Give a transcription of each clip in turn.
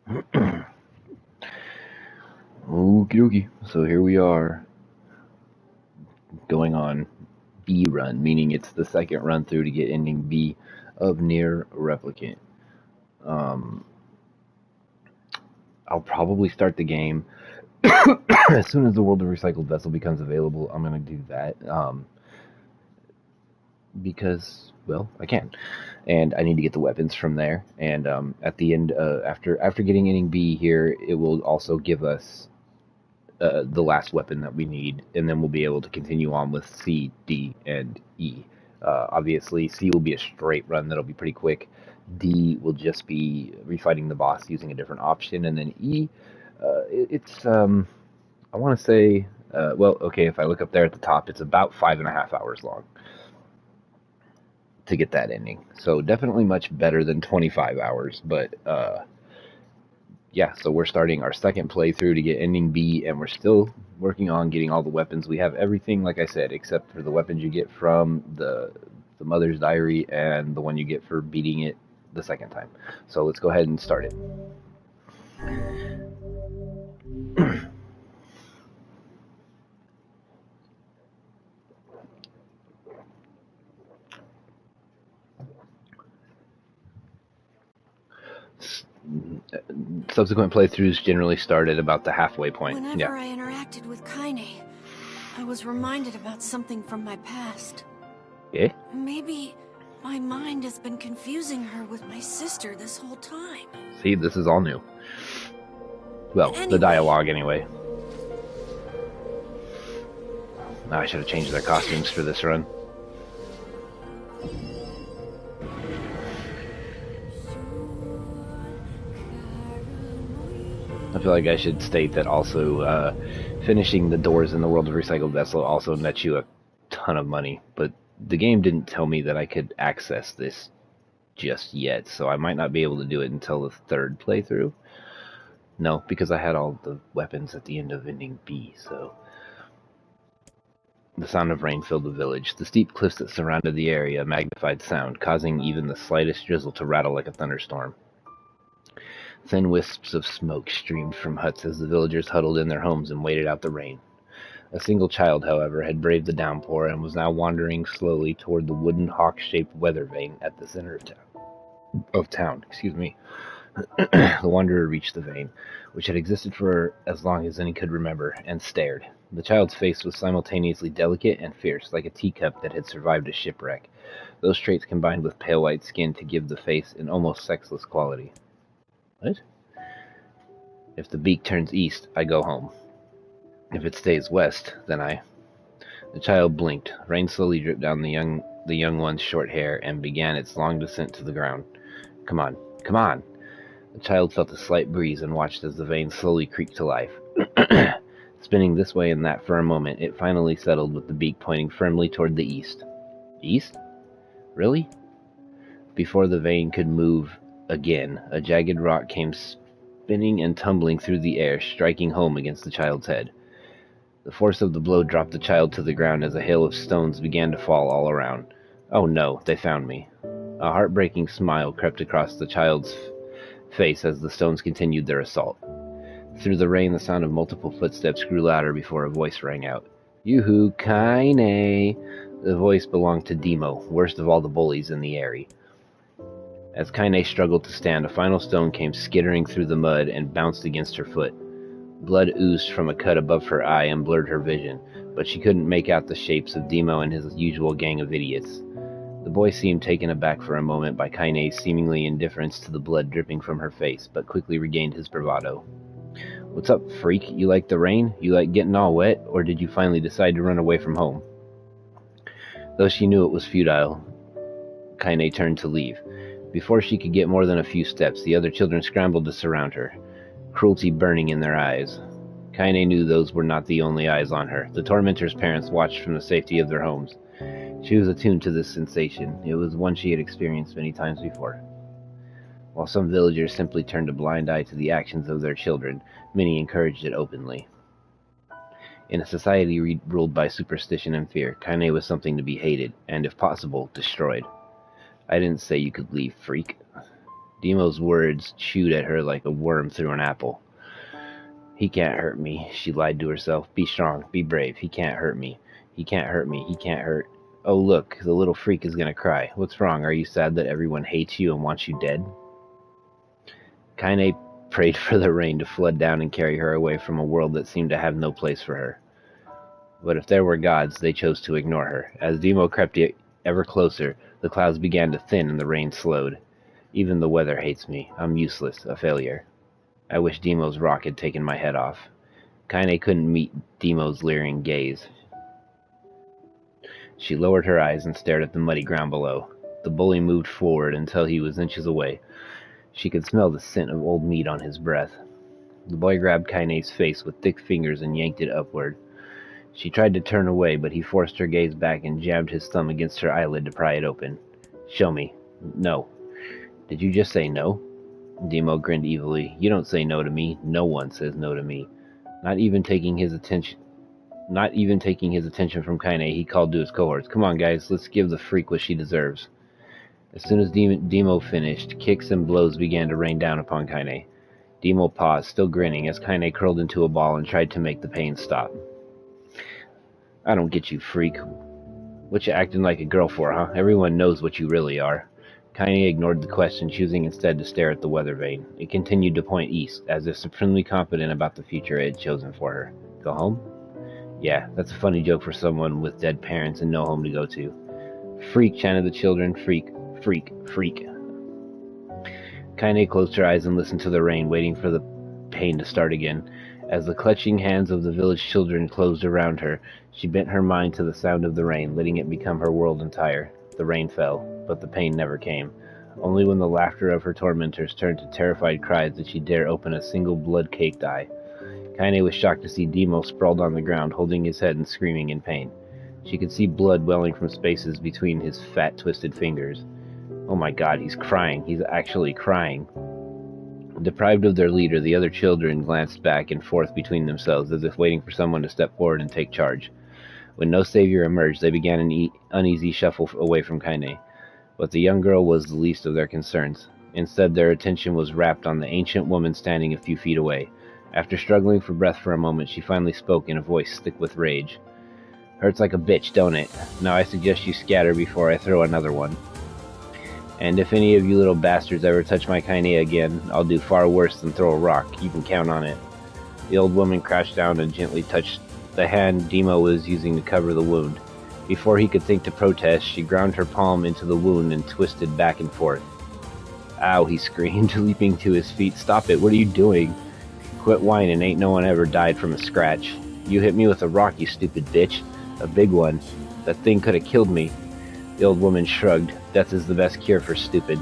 Okie dokie. So here we are going on B run, meaning it's the second run through to get ending B of NieR Replicant. Um, I'll probably start the game as soon as the World of Recycled Vessel becomes available. I'm gonna do that because, well, I can, and I need to get the weapons from there. And at the end, after getting ending B here, it will also give us the last weapon that we need, and then we'll be able to continue on with C, D, and E. Obviously, C will be a straight run that'll be pretty quick. D will just be refighting the boss using a different option, and then E, it's I want to say, well, okay, if I look up there at the top, it's about 5.5 hours long to get that ending. So definitely much better than 25 hours, but yeah, so we're starting our second playthrough to get ending B, and we're still working on getting all the weapons. We have everything, like I said, except for the weapons you get from the Mother's Diary and the one you get for beating it the second time. So let's go ahead and start it. Subsequent playthroughs generally start at about the halfway point. Whenever I interacted with Kaine, I was reminded about something from my past. Yeah? Maybe my mind has been confusing her with my sister this whole time. See, this is all new. Well, Anyway. The dialogue anyway. I should have changed their costumes for this run. I feel like I should state that also finishing the doors in the World of Recycled Vessel also nets you a ton of money, but the game didn't tell me that I could access this just yet, so I might not be able to do it until the third playthrough. No, because I had all the weapons at the end of ending B, so... The sound of rain filled the village. The steep cliffs that surrounded the area magnified sound, causing even the slightest drizzle to rattle like a thunderstorm. Thin wisps of smoke streamed from huts as the villagers huddled in their homes and waited out the rain. A single child, however, had braved the downpour and was now wandering slowly toward the wooden hawk-shaped weather vane at the center of town. The wanderer reached the vane, which had existed for as long as any could remember, and stared. The child's face was simultaneously delicate and fierce, like a teacup that had survived a shipwreck. Those traits combined with pale white skin to give the face an almost sexless quality. What? If the beak turns east, I go home. If it stays west, then I... The child blinked. Rain slowly dripped down the young one's short hair and began its long descent to the ground. Come on, come on! The child felt a slight breeze and watched as the vein slowly creaked to life. Spinning this way and that for a moment, it finally settled with the beak pointing firmly toward the east. East? Really? Before the vein could move again, a jagged rock came spinning and tumbling through the air, striking home against the child's head. The force of the blow dropped the child to the ground as a hail of stones began to fall all around. Oh no, they found me. A heartbreaking smile crept across the child's face as the stones continued their assault. Through the rain, the sound of multiple footsteps grew louder before a voice rang out. Yoo-hoo, Kaine! The voice belonged to Demo, worst of all the bullies in the area. As Kaine struggled to stand, a final stone came skittering through the mud and bounced against her foot. Blood oozed from a cut above her eye and blurred her vision, but she couldn't make out the shapes of Demo and his usual gang of idiots. The boy seemed taken aback for a moment by Kaine's seemingly indifference to the blood dripping from her face, but quickly regained his bravado. What's up, freak? You like the rain? You like getting all wet? Or did you finally decide to run away from home? Though she knew it was futile, Kaine turned to leave. Before she could get more than a few steps, the other children scrambled to surround her, cruelty burning in their eyes. Kaine knew those were not the only eyes on her. The tormentor's parents watched from the safety of their homes. She was attuned to this sensation. It was one she had experienced many times before. While some villagers simply turned a blind eye to the actions of their children, many encouraged it openly. In a society ruled by superstition and fear, Kaine was something to be hated, and if possible, destroyed. I didn't say you could leave, freak. Demo's words chewed at her like a worm through an apple. He can't hurt me, she lied to herself. Be strong, be brave. He can't hurt me. He can't hurt me. He can't hurt. Oh, look, the little freak is gonna cry. What's wrong? Are you sad that everyone hates you and wants you dead? Kaine prayed for the rain to flood down and carry her away from a world that seemed to have no place for her. But if there were gods, they chose to ignore her. As Demo crept ever closer, the clouds began to thin and the rain slowed. Even the weather hates me. I'm useless, a failure. I wish Demo's rock had taken my head off. Kaine couldn't meet Demo's leering gaze. She lowered her eyes and stared at the muddy ground below. The bully moved forward until he was inches away. She could smell the scent of old meat on his breath. The boy grabbed Kaine's face with thick fingers and yanked it upward. She tried to turn away, but he forced her gaze back and jammed his thumb against her eyelid to pry it open. Show me. No. Did you just say no? Demo grinned evilly. You don't say no to me. No one says no to me. Not even taking his attention from Kaine, he called to his cohorts. Come on, guys, let's give the freak what she deserves. As soon as Demo finished, kicks and blows began to rain down upon Kaine. Demo paused, still grinning, as Kaine curled into a ball and tried to make the pain stop. I don't get you, freak. What you acting like a girl for, huh? Everyone knows what you really are. Kaine ignored the question, choosing instead to stare at the weather vane. It continued to point east, as if supremely confident about the future it had chosen for her. Go home? Yeah, that's a funny joke for someone with dead parents and no home to go to. Freak, chanted the children. Freak, freak, freak. Kaine closed her eyes and listened to the rain, waiting for the pain to start again. As the clutching hands of the village children closed around her, she bent her mind to the sound of the rain, letting it become her world entire. The rain fell, but the pain never came. Only when the laughter of her tormentors turned to terrified cries did she dare open a single blood-caked eye. Kaine was shocked to see Demo sprawled on the ground, holding his head and screaming in pain. She could see blood welling from spaces between his fat, twisted fingers. Oh my God, he's crying. He's actually crying. Deprived of their leader, the other children glanced back and forth between themselves, as if waiting for someone to step forward and take charge. When no savior emerged, they began an uneasy shuffle away from Kaine. But the young girl was the least of their concerns. Instead, their attention was wrapped on the ancient woman standing a few feet away. After struggling for breath for a moment, she finally spoke in a voice thick with rage. Hurts like a bitch, don't it? Now I suggest you scatter before I throw another one. And if any of you little bastards ever touch my Kaine again, I'll do far worse than throw a rock. You can count on it. The old woman crouched down and gently touched the hand Demo was using to cover the wound. Before he could think to protest, she ground her palm into the wound and twisted back and forth. Ow, he screamed, leaping to his feet. Stop it, what are you doing? Quit whining, ain't no one ever died from a scratch. You hit me with a rock, you stupid bitch. A big one. That thing could have killed me. The old woman shrugged. Death is the best cure for stupid.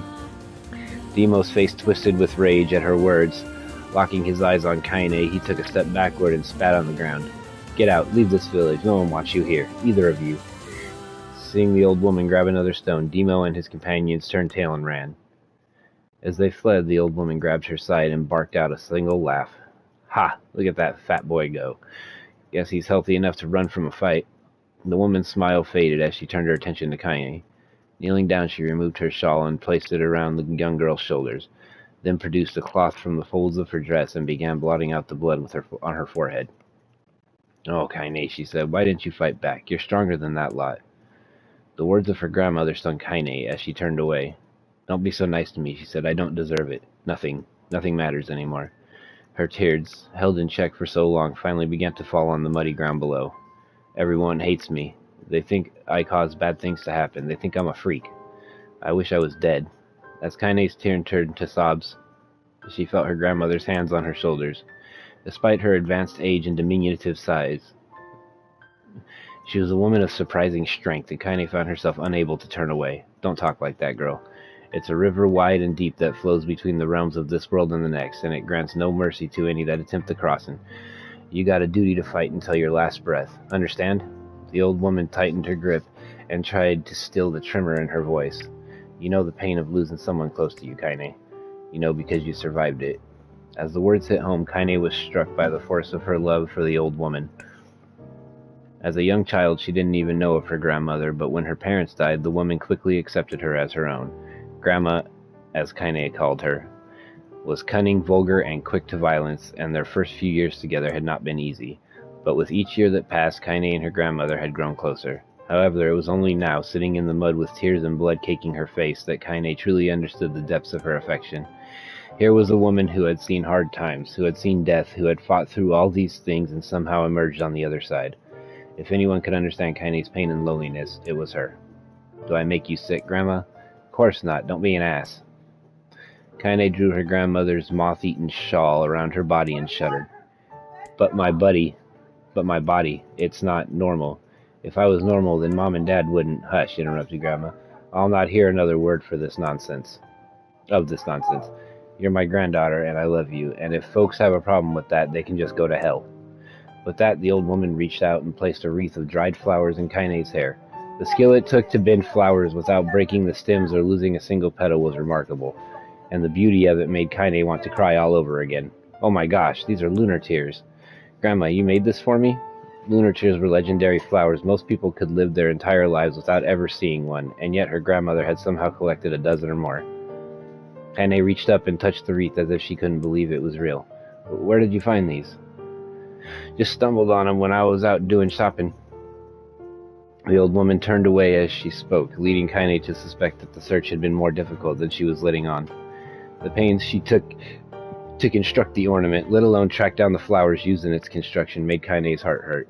Demo's face twisted with rage at her words. Locking his eyes on Kaine, he took a step backward and spat on the ground. Get out, leave this village, no one wants you here, either of you. Seeing the old woman grab another stone, Demo and his companions turned tail and ran. As they fled, the old woman grabbed her side and barked out a single laugh. Ha! Look at that fat boy go. Guess he's healthy enough to run from a fight. The woman's smile faded as she turned her attention to Kaine. Kneeling down, she removed her shawl and placed it around the young girl's shoulders, then produced a cloth from the folds of her dress and began blotting out the blood on her forehead. Oh, Kaine, she said, why didn't you fight back? You're stronger than that lot. The words of her grandmother stung Kaine as she turned away. Don't be so nice to me, she said. I don't deserve it. Nothing matters anymore. Her tears, held in check for so long, finally began to fall on the muddy ground below. Everyone hates me. They think I cause bad things to happen. They think I'm a freak. I wish I was dead. As Kaine's tears turned to sobs, she felt her grandmother's hands on her shoulders. Despite her advanced age and diminutive size, she was a woman of surprising strength, and Kaine found herself unable to turn away. Don't talk like that, girl. It's a river wide and deep that flows between the realms of this world and the next, and it grants no mercy to any that attempt the crossing. You got a duty to fight until your last breath. Understand? The old woman tightened her grip and tried to still the tremor in her voice. You know the pain of losing someone close to you, Kaine. You know because you survived it. As the words hit home, Kaine was struck by the force of her love for the old woman. As a young child, she didn't even know of her grandmother, but when her parents died, the woman quickly accepted her as her own. Grandma as Kaine called her, was cunning, vulgar, and quick to violence, and their first few years together had not been easy. But with each year that passed, Kaine and her grandmother had grown closer. However, it was only now, sitting in the mud with tears and blood caking her face, that Kaine truly understood the depths of her affection. Here was a woman who had seen hard times, who had seen death, who had fought through all these things and somehow emerged on the other side. If anyone could understand Kaine's pain and loneliness, it was her. "Do I make you sick, Grandma?" "Of course not. Don't be an ass." Kaine drew her grandmother's moth-eaten shawl around her body and shuddered. But my body, it's not normal. If I was normal, then Mom and Dad wouldn't." "Hush," interrupted Grandma. "I'll not hear another word of this nonsense. You're my granddaughter, and I love you, and if folks have a problem with that, they can just go to hell." With that, the old woman reached out and placed a wreath of dried flowers in Kaine's hair. The skill it took to bend flowers without breaking the stems or losing a single petal was remarkable, and the beauty of it made Kaine want to cry all over again. "Oh my gosh, these are lunar tears. Grandma, you made this for me?" Lunar tears were legendary flowers most people could live their entire lives without ever seeing one, and yet her grandmother had somehow collected a dozen or more. Kaine reached up and touched the wreath as if she couldn't believe it was real. "Where did you find these?" "Just stumbled on them when I was out doing shopping." The old woman turned away as she spoke, leading Kaine to suspect that the search had been more difficult than she was letting on. The pains she took to construct the ornament, let alone track down the flowers used in its construction, made Kaine's heart hurt.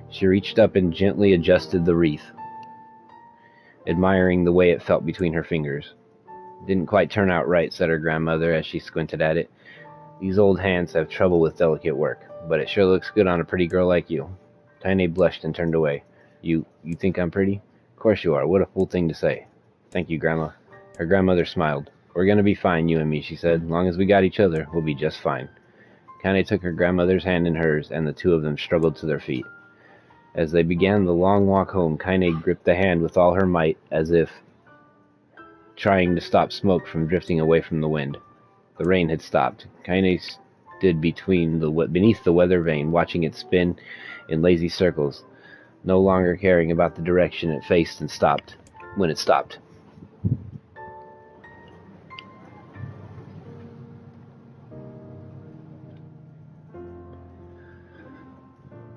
She reached up and gently adjusted the wreath, admiring the way it felt between her fingers. "Didn't quite turn out right," said her grandmother as she squinted at it. "These old hands have trouble with delicate work, but it sure looks good on a pretty girl like you." Kaine blushed and turned away. You think I'm pretty?" "Of course you are. What a fool thing to say." "Thank you, Grandma." Her grandmother smiled. "We're going to be fine, you and me," she said. "Long as we got each other, we'll be just fine." Kaine took her grandmother's hand in hers, and the two of them struggled to their feet. As they began the long walk home, Kaine gripped the hand with all her might, as if trying to stop smoke from drifting away from the wind. The rain had stopped. Kaine stood beneath the weather vane, watching it spin in lazy circles, no longer caring about the direction it faced and stopped when it stopped.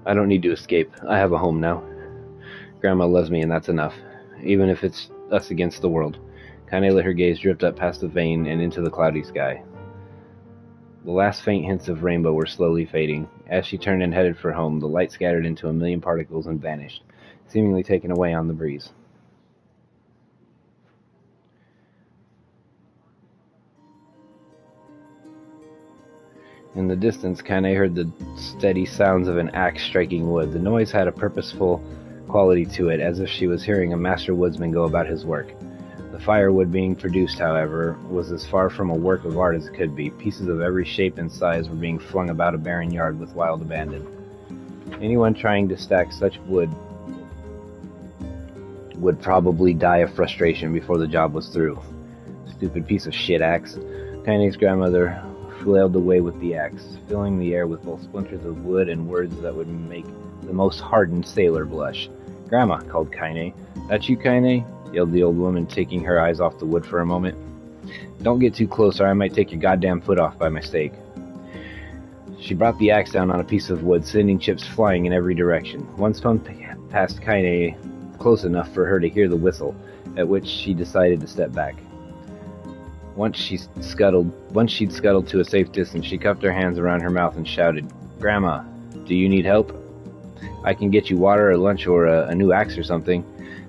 "I don't need to escape. I have a home now. Grandma loves me, and that's enough, even if it's us against the world." Kaine let her gaze drift up past the vane and into the cloudy sky. The last faint hints of rainbow were slowly fading. As she turned and headed for home, the light scattered into a million particles and vanished, seemingly taken away on the breeze. In the distance, Kaine heard the steady sounds of an axe striking wood. The noise had a purposeful quality to it, as if she was hearing a master woodsman go about his work. The firewood being produced, however, was as far from a work of art as it could be. Pieces of every shape and size were being flung about a barren yard with wild abandon. Anyone trying to stack such wood would probably die of frustration before the job was through. "Stupid piece of shit axe." Kaine's grandmother flailed away with the axe, filling the air with both splinters of wood and words that would make the most hardened sailor blush. "Grandma," called Kaine. "That you, Kaine?" yelled the old woman, taking her eyes off the wood for a moment. "Don't get too close or I might take your goddamn foot off by mistake." She brought the axe down on a piece of wood, sending chips flying in every direction. One spun past Kaine close enough for her to hear the whistle, at which she decided to step back. Once she'd scuttled to a safe distance, she cupped her hands around her mouth and shouted, "Grandma, do you need help? I can get you water or lunch or a new axe or something."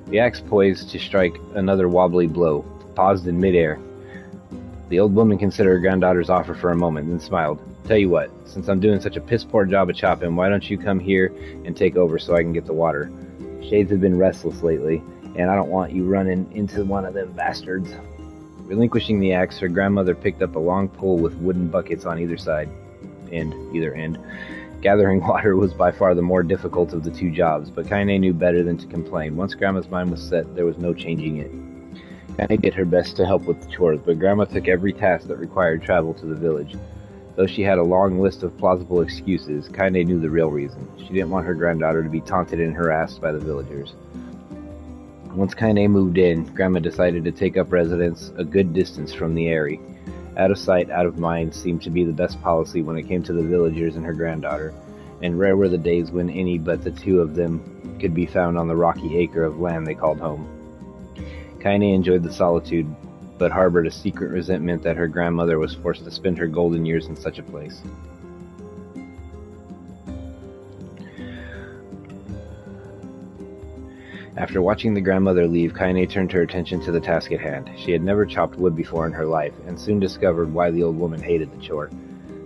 The axe, poised to strike another wobbly blow, paused in midair. The old woman considered her granddaughter's offer for a moment, then smiled. "Tell you what, since I'm doing such a piss-poor job of chopping, why don't you come here and take over so I can get the water? Shades have been restless lately, and I don't want you running into one of them bastards." Relinquishing the axe, her grandmother picked up a long pole with wooden buckets on either end. Gathering water was by far the more difficult of the two jobs, but Kaine knew better than to complain. Once Grandma's mind was set, there was no changing it. Kaine did her best to help with the chores, but Grandma took every task that required travel to the village. Though she had a long list of plausible excuses, Kaine knew the real reason. She didn't want her granddaughter to be taunted and harassed by the villagers. Once Kaine moved in, Grandma decided to take up residence a good distance from the Eyrie. Out of sight, out of mind seemed to be the best policy when it came to the villagers and her granddaughter, and rare were the days when any but the two of them could be found on the rocky acre of land they called home. Kaine enjoyed the solitude, but harbored a secret resentment that her grandmother was forced to spend her golden years in such a place. After watching the grandmother leave, Kaine turned her attention to the task at hand. She had never chopped wood before in her life, and soon discovered why the old woman hated the chore.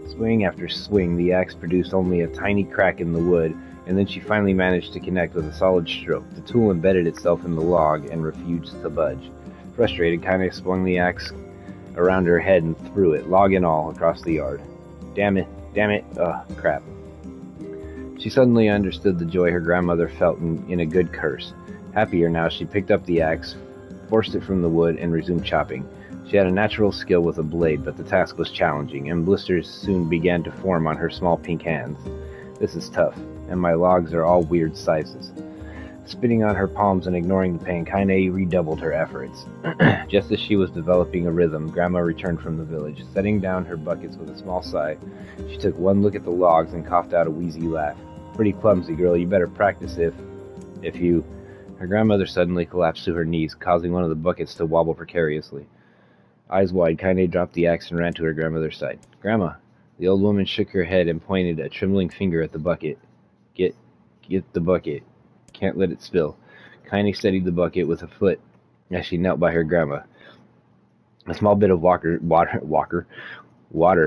Swing after swing, the axe produced only a tiny crack in the wood, and then she finally managed to connect with a solid stroke. The tool embedded itself in the log and refused to budge. Frustrated, Kaine swung the axe around her head and threw it, log and all, across the yard. Damn it, crap. She suddenly understood the joy her grandmother felt in a good curse. Happier now, she picked up the axe, forced it from the wood, and resumed chopping. She had a natural skill with a blade, but the task was challenging, and blisters soon began to form on her small pink hands. This is tough, and my logs are all weird sizes. Spitting on her palms and ignoring the pain, Kaine redoubled her efforts. Just as she was developing a rhythm, Grandma returned from the village. Setting down her buckets with a small sigh, she took one look at the logs and coughed out a wheezy laugh. Pretty clumsy, girl. You better practice if you... Her grandmother suddenly collapsed to her knees, causing one of the buckets to wobble precariously. Eyes wide, Kaine dropped the axe and ran to her grandmother's side. Grandma! The old woman shook her head and pointed a trembling finger at the bucket. Get the bucket. Can't let it spill. Kaine steadied the bucket with a foot as she knelt by her grandma. A small bit of water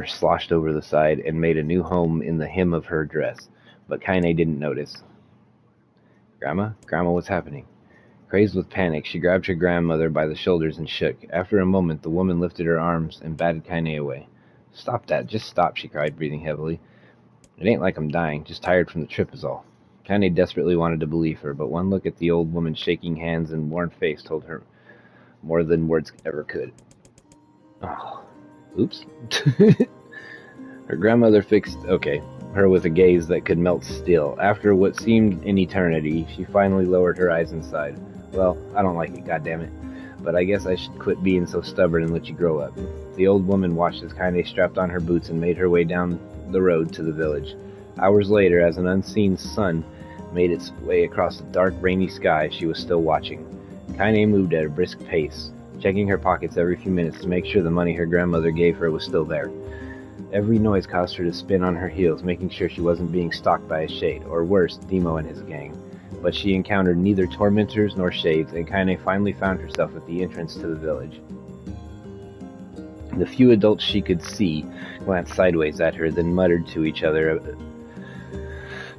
sloshed over the side and made a new home in the hem of her dress, but Kaine didn't notice. Grandma, what's happening? Crazed with panic, she grabbed her grandmother by the shoulders and shook. After a moment, the woman lifted her arms and batted Kaine away. Stop that, just stop, she cried, breathing heavily. It ain't like I'm dying, just tired from the trip is all. Kaine desperately wanted to believe her, but one look at the old woman's shaking hands and worn face told her more than words ever could. Oh, oops. Her grandmother fixed her with a gaze that could melt steel. After what seemed an eternity, she finally lowered her eyes and sighed. Well, I don't like it, goddammit, but I guess I should quit being so stubborn and let you grow up. The old woman watched as Kaine strapped on her boots and made her way down the road to the village. Hours later, as an unseen sun made its way across the dark, rainy sky, she was still watching. Kaine moved at a brisk pace, checking her pockets every few minutes to make sure the money her grandmother gave her was still there. Every noise caused her to spin on her heels, making sure she wasn't being stalked by a shade, or worse, Demo and his gang. But she encountered neither tormentors nor shades, and Kaine finally found herself at the entrance to the village. The few adults she could see glanced sideways at her, then muttered to each other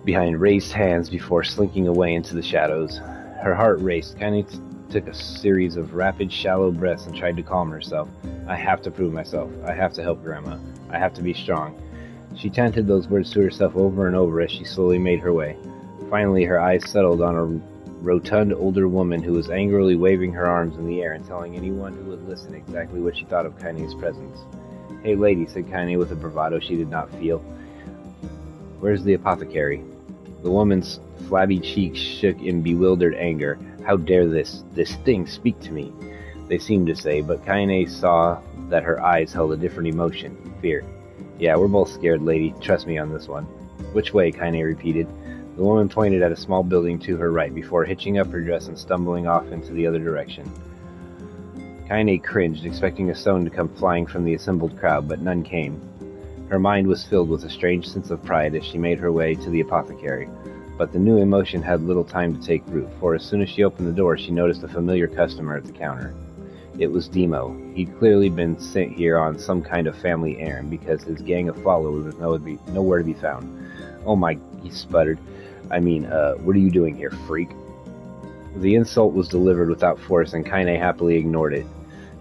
behind raised hands before slinking away into the shadows. Her heart raced. Kaine took a series of rapid, shallow breaths and tried to calm herself. I have to prove myself. I have to help Grandma. I have to be strong. She chanted those words to herself over and over as she slowly made her way. Finally, her eyes settled on a rotund older woman who was angrily waving her arms in the air and telling anyone who would listen exactly what she thought of Kaine's presence. Hey lady, said Kaine with a bravado she did not feel. Where's the apothecary? The woman's flabby cheeks shook in bewildered anger. How dare this thing speak to me? They seemed to say, but Kaine saw that her eyes held a different emotion, fear. Yeah, we're both scared, lady. Trust me on this one. Which way? Kaine repeated. The woman pointed at a small building to her right before hitching up her dress and stumbling off into the other direction. Kaine cringed, expecting a stone to come flying from the assembled crowd, but none came. Her mind was filled with a strange sense of pride as she made her way to the apothecary. But the new emotion had little time to take root, for as soon as she opened the door, she noticed a familiar customer at the counter. It was Demo. He'd clearly been sent here on some kind of family errand, because his gang of followers was nowhere to be found. Oh my, he sputtered. What are you doing here, freak? The insult was delivered without force, and Kaine happily ignored it.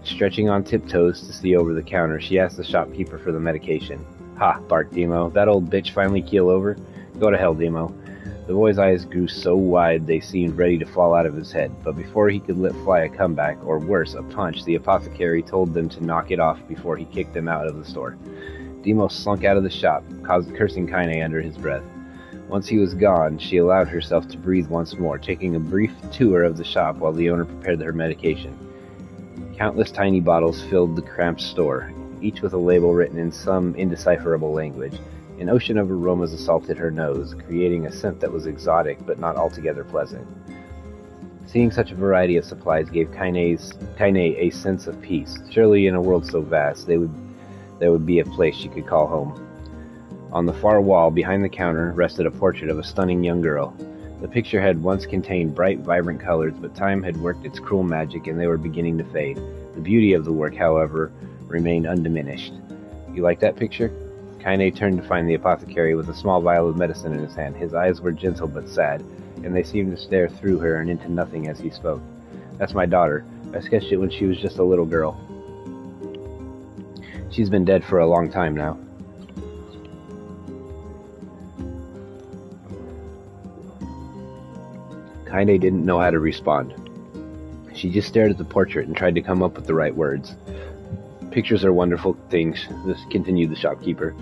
Stretching on tiptoes to see over the counter, she asked the shopkeeper for the medication. Ha, barked Demo. That old bitch finally keel over? Go to hell, Demo. The boy's eyes grew so wide they seemed ready to fall out of his head, but before he could let fly a comeback, or worse, a punch, the apothecary told them to knock it off before he kicked them out of the store. Demo slunk out of the shop, cursing Kaine under his breath. Once he was gone, she allowed herself to breathe once more, taking a brief tour of the shop while the owner prepared her medication. Countless tiny bottles filled the cramped store, each with a label written in some indecipherable language. An ocean of aromas assaulted her nose, creating a scent that was exotic but not altogether pleasant. Seeing such a variety of supplies gave Kaine a sense of peace. Surely in a world so vast, there would be a place she could call home. On the far wall, behind the counter, rested a portrait of a stunning young girl. The picture had once contained bright, vibrant colors, but time had worked its cruel magic and they were beginning to fade. The beauty of the work, however, remained undiminished. You like that picture? Kaine turned to find the apothecary with a small vial of medicine in his hand. His eyes were gentle but sad, and they seemed to stare through her and into nothing as he spoke. That's my daughter. I sketched it when she was just a little girl. She's been dead for a long time now. Kaine didn't know how to respond. She just stared at the portrait and tried to come up with the right words. Pictures are wonderful things, continued the shopkeeper.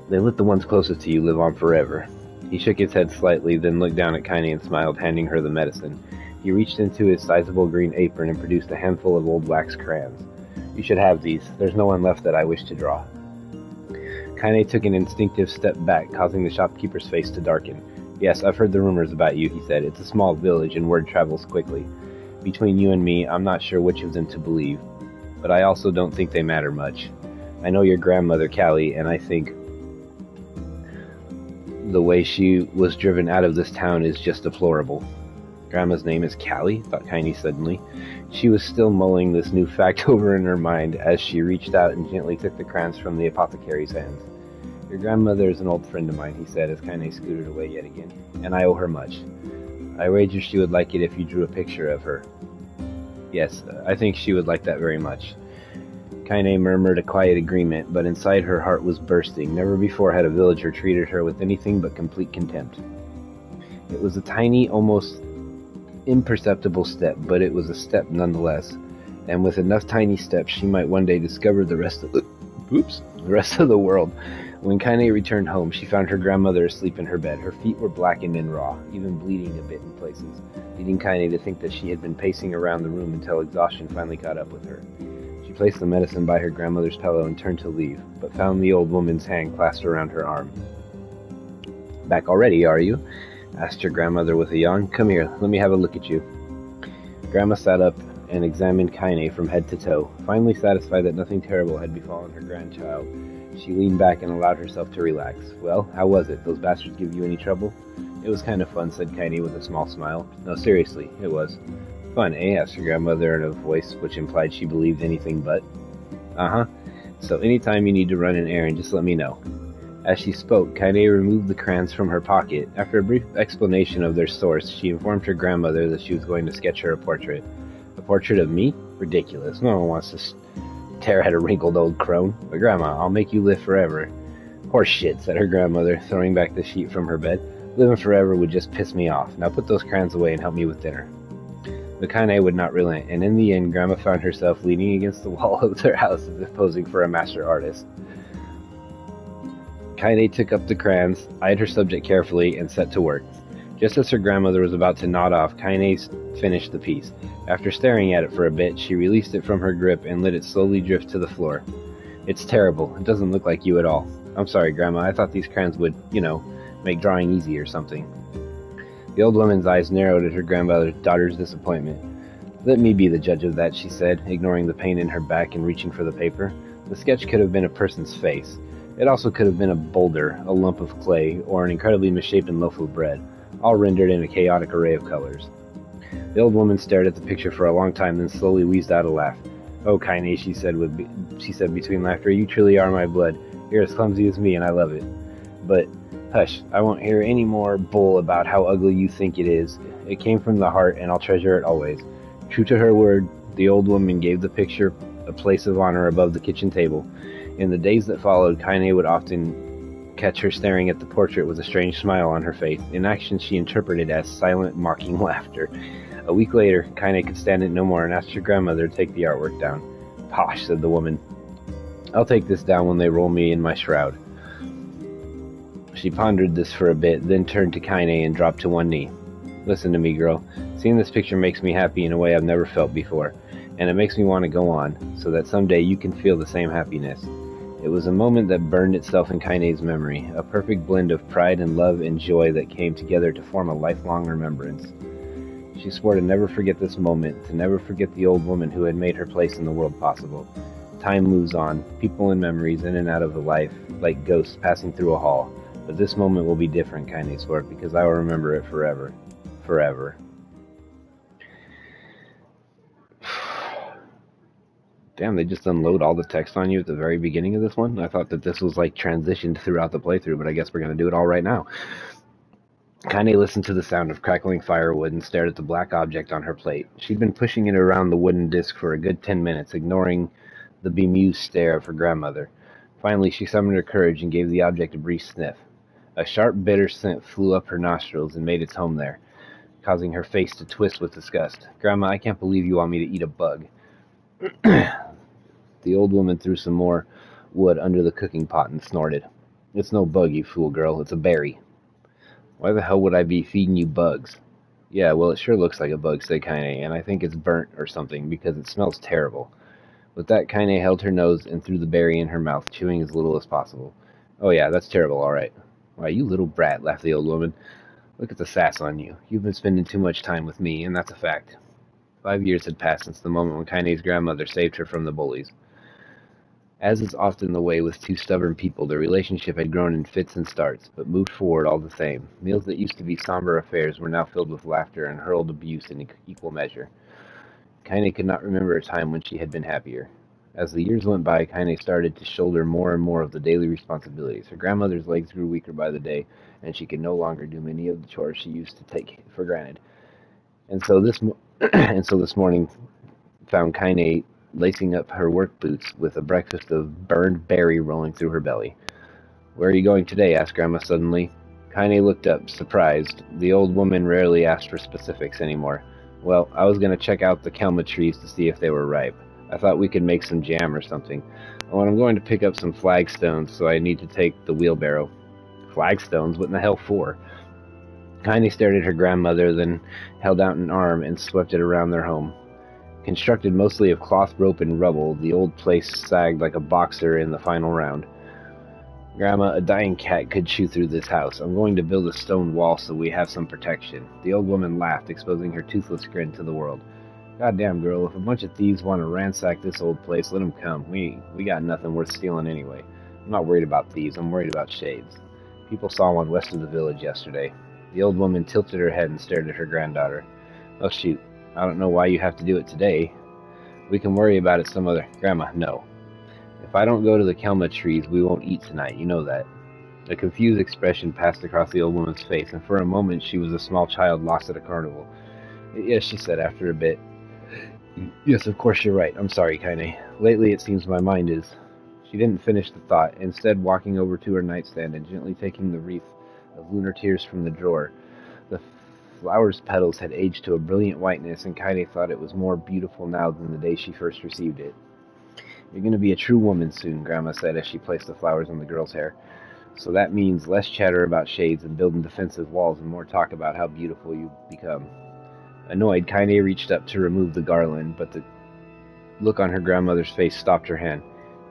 They let the ones closest to you live on forever. He shook his head slightly, then looked down at Kaine and smiled, handing her the medicine. He reached into his sizable green apron and produced a handful of old wax crayons. You should have these. There's no one left that I wish to draw. Kaine took an instinctive step back, causing the shopkeeper's face to darken. Yes, I've heard the rumors about you, he said. It's a small village and word travels quickly. Between you and me, I'm not sure which of them to believe, but I also don't think they matter much. I know your grandmother, Callie, and I think the way she was driven out of this town is just deplorable. Grandma's name is Callie, thought Kaine suddenly. She was still mulling this new fact over in her mind as she reached out and gently took the crayons from the apothecary's hands. Your grandmother is an old friend of mine, he said as Kaine scooted away yet again, and I owe her much. I wager she would like it if you drew a picture of her. Yes, I think she would like that very much. Kaine murmured a quiet agreement, but inside her heart was bursting. Never before had a villager treated her with anything but complete contempt. It was a tiny, almost imperceptible step, but it was a step nonetheless, and with enough tiny steps she might one day discover the rest of the world. When Kaine returned home, she found her grandmother asleep in her bed. Her feet were blackened and raw, even bleeding a bit in places, leading Kaine to think that she had been pacing around the room until exhaustion finally caught up with her. She placed the medicine by her grandmother's pillow and turned to leave, but found the old woman's hand clasped around her arm. Back already, are you? Asked her grandmother with a yawn. Come here, let me have a look at you. Grandma sat up and examined Kaine from head to toe. Finally satisfied that nothing terrible had befallen her grandchild, she leaned back and allowed herself to relax. Well, how was it? Those bastards give you any trouble? It was kind of fun, said Kaine with a small smile. No, seriously, it was. Fun, eh? Asked her grandmother in a voice which implied she believed anything but. Uh-huh. So anytime you need to run an errand, just let me know. As she spoke, Kaine removed the crayons from her pocket. After a brief explanation of their source, she informed her grandmother that she was going to sketch her a portrait. A portrait of me? Ridiculous. No one wants to stare at a wrinkled old crone. But Grandma, I'll make you live forever. Horse shit, said her grandmother, throwing back the sheet from her bed. Living forever would just piss me off. Now put those crayons away and help me with dinner. But Kaine would not relent, and in the end, Grandma found herself leaning against the wall of their house as if posing for a master artist. Kaine took up the crayons, eyed her subject carefully, and set to work. Just as her grandmother was about to nod off, Kaine finished the piece. After staring at it for a bit, she released it from her grip and let it slowly drift to the floor. It's terrible. It doesn't look like you at all. I'm sorry, Grandma. I thought these crayons would, make drawing easy or something. The old woman's eyes narrowed at her grandmother's daughter's disappointment. Let me be the judge of that, she said, ignoring the pain in her back and reaching for the paper. The sketch could have been a person's face. It also could have been a boulder, a lump of clay, or an incredibly misshapen loaf of bread, all rendered in a chaotic array of colors. The old woman stared at the picture for a long time, then slowly wheezed out a laugh. Oh, Kaine, she said between laughter, you truly are my blood. You're as clumsy as me, and I love it. But, hush, I won't hear any more bull about how ugly you think it is. It came from the heart, and I'll treasure it always. True to her word, the old woman gave the picture a place of honor above the kitchen table. In the days that followed, Kaine would often catch her staring at the portrait with a strange smile on her face. In action, she interpreted as silent, mocking laughter. A week later, Kaine could stand it no more and asked her grandmother to take the artwork down. Posh, said the woman. I'll take this down when they roll me in my shroud. She pondered this for a bit, then turned to Kaine and dropped to one knee. Listen to me, girl. Seeing this picture makes me happy in a way I've never felt before, and it makes me want to go on, so that someday you can feel the same happiness. It was a moment that burned itself in Kaine's memory, a perfect blend of pride and love and joy that came together to form a lifelong remembrance. She swore to never forget this moment, to never forget the old woman who had made her place in the world possible. Time moves on, people and memories in and out of the life, like ghosts passing through a hall. But this moment will be different, Kaine swore, because I will remember it forever. Forever. Damn, they just unload all the text on you at the very beginning of this one? I thought that this was like transitioned throughout the playthrough, but I guess we're going to do it all right now. Kaine listened to the sound of crackling firewood and stared at the black object on her plate. She'd been pushing it around the wooden disc for a good 10 minutes, ignoring the bemused stare of her grandmother. Finally, she summoned her courage and gave the object a brief sniff. A sharp, bitter scent flew up her nostrils and made its home there, causing her face to twist with disgust. Grandma, I can't believe you want me to eat a bug. The old woman threw some more wood under the cooking pot and snorted. It's no bug, you fool girl. It's a berry. Why the hell would I be feeding you bugs? Yeah, well, it sure looks like a bug, said Kaine, and I think it's burnt or something, because it smells terrible. With that, Kaine held her nose and threw the berry in her mouth, chewing as little as possible. Oh yeah, that's terrible, all right. Why, you little brat, laughed the old woman. Look at the sass on you. You've been spending too much time with me, and that's a fact. 5 years had passed since the moment when Kaine's grandmother saved her from the bullies. As is often the way with two stubborn people, their relationship had grown in fits and starts, but moved forward all the same. Meals that used to be somber affairs were now filled with laughter and hurled abuse in equal measure. Kaine could not remember a time when she had been happier. As the years went by, Kaine started to shoulder more and more of the daily responsibilities. Her grandmother's legs grew weaker by the day, and she could no longer do many of the chores she used to take for granted. And so this morning found Kaine lacing up her work boots with a breakfast of burned berry rolling through her belly. Where are you going today? Asked Grandma suddenly. Kaine looked up, surprised. The old woman rarely asked for specifics anymore. Well, I was going to check out the kelma trees to see if they were ripe. I thought we could make some jam or something. Oh, and I'm going to pick up some flagstones, so I need to take the wheelbarrow. Flagstones? What in the hell for? Kaine stared at her grandmother, then held out an arm and swept it around their home. Constructed mostly of cloth, rope, and rubble, the old place sagged like a boxer in the final round. Grandma, a dying cat could chew through this house. I'm going to build a stone wall so we have some protection. The old woman laughed, exposing her toothless grin to the world. Goddamn, girl, if a bunch of thieves want to ransack this old place, let them come. We got nothing worth stealing anyway. I'm not worried about thieves, I'm worried about shades. People saw one west of the village yesterday. The old woman tilted her head and stared at her granddaughter. Oh, shoot. I don't know why you have to do it today. We can worry about it some other... Grandma, no. If I don't go to the kelma trees, we won't eat tonight. You know that. A confused expression passed across the old woman's face, and for a moment she was a small child lost at a carnival. Yes, she said after a bit. Yes, of course you're right. I'm sorry, Kaine. Lately it seems my mind is... She didn't finish the thought, instead walking over to her nightstand and gently taking the wreath of lunar tears from the drawer. The flower's petals had aged to a brilliant whiteness, and Kaine thought it was more beautiful now than the day she first received it. You're going to be a true woman soon, Grandma said as she placed the flowers on the girl's hair. So that means less chatter about shades and building defensive walls and more talk about how beautiful you become. Annoyed, Kaine reached up to remove the garland, but the look on her grandmother's face stopped her hand.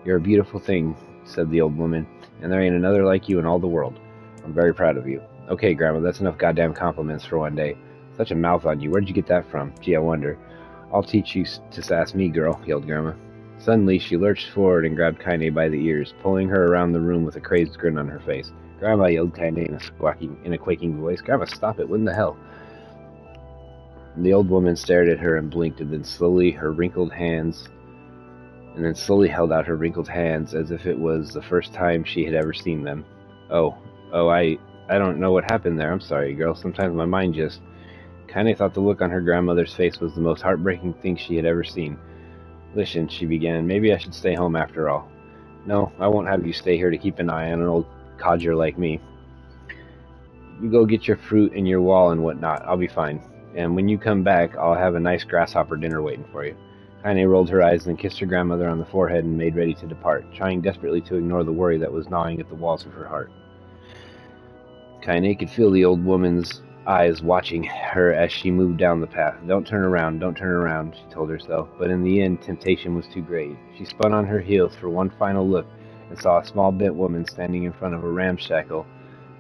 You're a beautiful thing, said the old woman, and there ain't another like you in all the world. I'm very proud of you. Okay, Grandma, that's enough goddamn compliments for one day. Such a mouth on you. Where'd you get that from? Gee, I wonder. I'll teach you to sass me, girl, yelled Grandma. Suddenly, she lurched forward and grabbed Kaine by the ears, pulling her around the room with a crazed grin on her face. Grandma, yelled Kaine in a quaking voice. Grandma, stop it. What in the hell? The old woman stared at her and blinked, and then slowly held out her wrinkled hands as if it was the first time she had ever seen them. Oh, I don't know what happened there. I'm sorry, girl. Sometimes my mind just... Kaine thought the look on her grandmother's face was the most heartbreaking thing she had ever seen. Listen, she began, maybe I should stay home after all. No, I won't have you stay here to keep an eye on an old codger like me. You go get your fruit and your wall and whatnot. I'll be fine. And when you come back, I'll have a nice grasshopper dinner waiting for you. Kaine rolled her eyes and kissed her grandmother on the forehead and made ready to depart, trying desperately to ignore the worry that was gnawing at the walls of her heart. Kaine could feel the old woman's eyes watching her as she moved down the path. Don't turn around, she told herself, but in the end, temptation was too great. She spun on her heels for one final look and saw a small bent woman standing in front of a ramshackle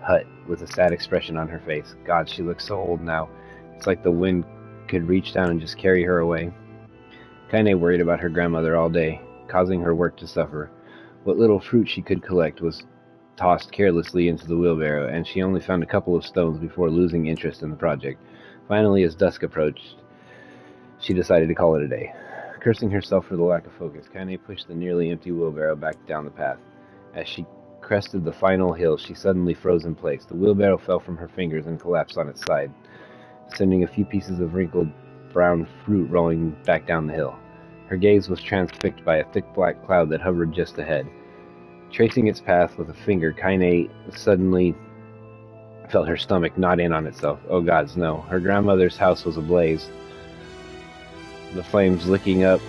hut with a sad expression on her face. God, she looked so old now. It's like the wind could reach down and just carry her away. Kaine worried about her grandmother all day, causing her work to suffer. What little fruit she could collect was tossed carelessly into the wheelbarrow, and she only found a couple of stones before losing interest in the project. Finally, as dusk approached, she decided to call it a day. Cursing herself for the lack of focus, Kaine pushed the nearly empty wheelbarrow back down the path. As she crested the final hill, she suddenly froze in place. The wheelbarrow fell from her fingers and collapsed on its side, sending a few pieces of wrinkled brown fruit rolling back down the hill. Her gaze was transfixed by a thick black cloud that hovered just ahead. Tracing its path with a finger, Kaine suddenly felt her stomach knot in on itself. Oh gods, no. Her grandmother's house was ablaze, the flames licking up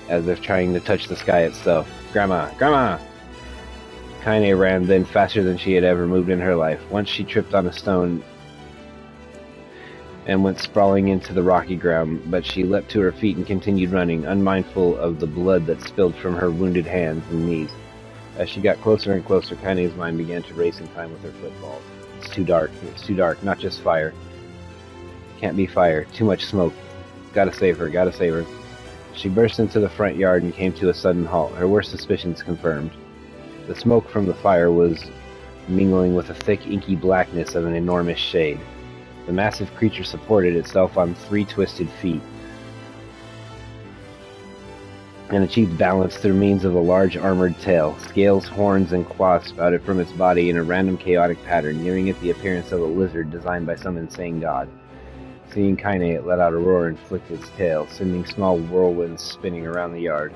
as if trying to touch the sky itself. Grandma! Grandma! Kaine ran then faster than she had ever moved in her life. Once she tripped on a stone and went sprawling into the rocky ground, but she leapt to her feet and continued running, unmindful of the blood that spilled from her wounded hands and knees. As she got closer and closer, Kaine's mind began to race in time with her footfalls. It's too dark, not just fire. Can't be fire, too much smoke. Gotta save her. She burst into the front yard and came to a sudden halt, her worst suspicions confirmed. The smoke from the fire was mingling with the thick, inky blackness of an enormous shade. The massive creature supported itself on 3 twisted feet and achieved balance through means of a large armored tail. Scales, horns, and claws spouted from its body in a random chaotic pattern, giving it the appearance of a lizard designed by some insane god. Seeing Kaine, it let out a roar and flicked its tail, sending small whirlwinds spinning around the yard.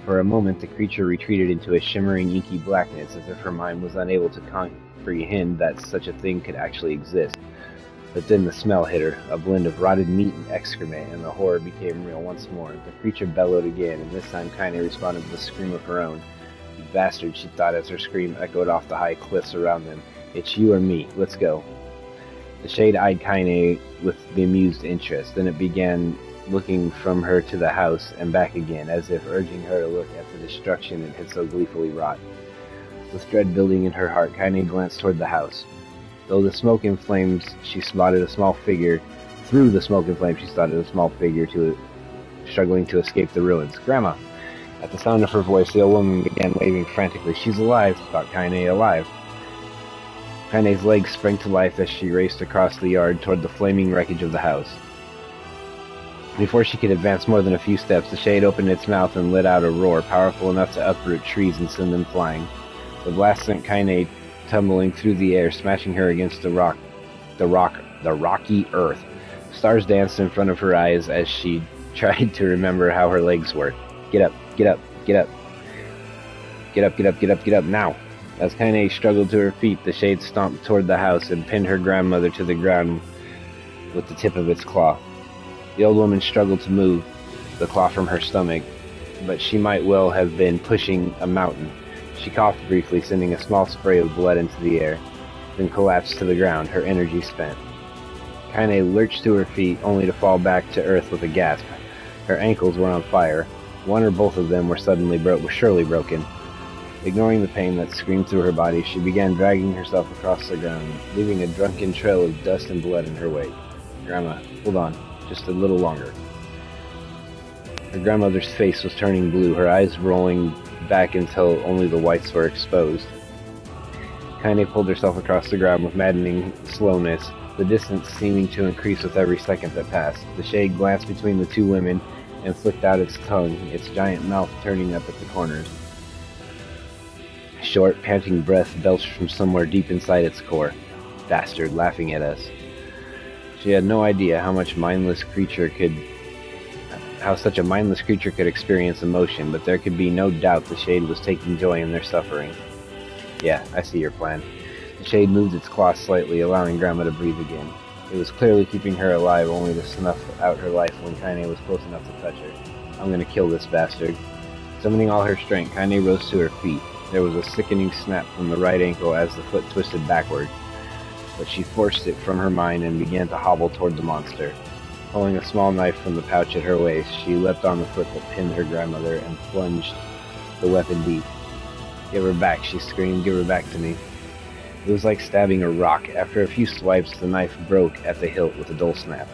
For a moment, the creature retreated into a shimmering, inky blackness, as if her mind was unable to comprehend that such a thing could actually exist. But then the smell hit her, a blend of rotted meat and excrement, and the horror became real once more. The creature bellowed again, and this time Kaine responded with a scream of her own. You bastard, she thought as her scream echoed off the high cliffs around them. It's you or me. Let's go. The shade eyed Kaine with bemused interest. Then it began looking from her to the house and back again, as if urging her to look at the destruction it had so gleefully wrought. With dread building in her heart, Kaine glanced toward the house. Through the smoke and flames, she spotted a small figure struggling to escape the ruins. Grandma! At the sound of her voice, the old woman began waving frantically. She's alive, thought Kaine, alive. Kaine's legs sprang to life as she raced across the yard toward the flaming wreckage of the house. Before she could advance more than a few steps, the shade opened its mouth and let out a roar, powerful enough to uproot trees and send them flying. The blast sent Kaine tumbling through the air, smashing her against the rocky earth. Stars danced in front of her eyes as she tried to remember how her legs worked. Get up, get up, get up. Get up, get up, get up, get up, now! As Kaine struggled to her feet, the shade stomped toward the house and pinned her grandmother to the ground with the tip of its claw. The old woman struggled to move the claw from her stomach, but she might well have been pushing a mountain. She coughed briefly, sending a small spray of blood into the air, then collapsed to the ground, her energy spent. Kaine lurched to her feet, only to fall back to earth with a gasp. Her ankles were on fire. One or both of them were surely broken. Ignoring the pain that screamed through her body, she began dragging herself across the ground, leaving a drunken trail of dust and blood in her wake. Grandma, hold on, just a little longer. Her grandmother's face was turning blue, her eyes rolling back until only the whites were exposed. Kaine pulled herself across the ground with maddening slowness, the distance seeming to increase with every second that passed. The shade glanced between the two women and flicked out its tongue, its giant mouth turning up at the corners. Short, panting breath belched from somewhere deep inside its core. Bastard, laughing at us. She had no idea how such a mindless creature could experience emotion, but there could be no doubt the shade was taking joy in their suffering. Yeah, I see your plan. The shade moved its claw slightly, allowing Grandma to breathe again. It was clearly keeping her alive, only to snuff out her life when Kaine was close enough to touch her. I'm gonna kill this bastard. Summoning all her strength, Kaine rose to her feet. There was a sickening snap from the right ankle as the foot twisted backward. but she forced it from her mind and began to hobble toward the monster. Pulling a small knife from the pouch at her waist, she leapt on the foot that pinned her grandmother and plunged the weapon deep. "Give her back," she screamed. "Give her back to me." It was like stabbing a rock. After a few swipes, the knife broke at the hilt with a dull snap.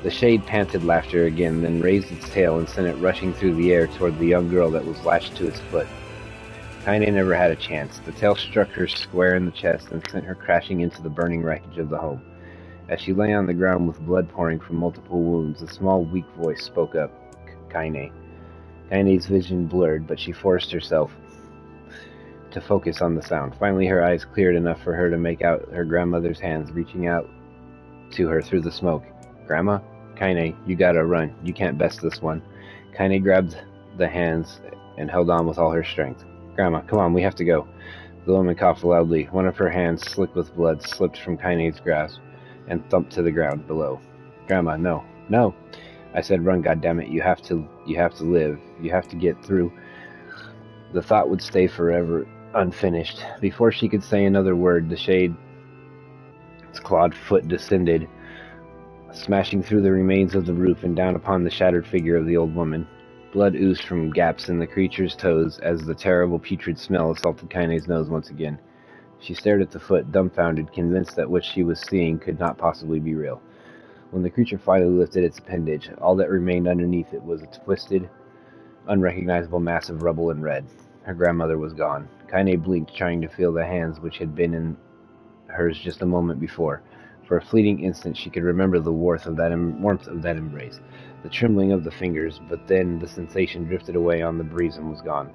The shade panted laughter again, then raised its tail and sent it rushing through the air toward the young girl that was lashed to its foot. Kaine never had a chance. The tail struck her square in the chest and sent her crashing into the burning wreckage of the home. As she lay on the ground with blood pouring from multiple wounds, a small, weak voice spoke up. Kaine. Kaine's vision blurred, but she forced herself to focus on the sound. Finally, her eyes cleared enough for her to make out her grandmother's hands reaching out to her through the smoke. "Grandma? Kaine, you gotta run. You can't best this one." Kaine grabbed the hands and held on with all her strength. "Grandma, come on, we have to go." The woman coughed loudly. One of her hands, slick with blood, slipped from Kaine's grasp and thumped to the ground below. "Grandma, no. No!" I said, "Run, goddammit. You have to live. You have to get through." The thought would stay forever unfinished. Before she could say another word, the shade's clawed foot descended, smashing through the remains of the roof and down upon the shattered figure of the old woman. Blood oozed from gaps in the creature's toes as the terrible putrid smell assaulted Kaine's nose once again. She stared at the foot, dumbfounded, convinced that what she was seeing could not possibly be real. When the creature finally lifted its appendage, all that remained underneath it was a twisted, unrecognizable mass of rubble and red. Her grandmother was gone. Kaine blinked, trying to feel the hands which had been in hers just a moment before. For a fleeting instant she could remember the warmth of that embrace, the trembling of the fingers, but then the sensation drifted away on the breeze and was gone.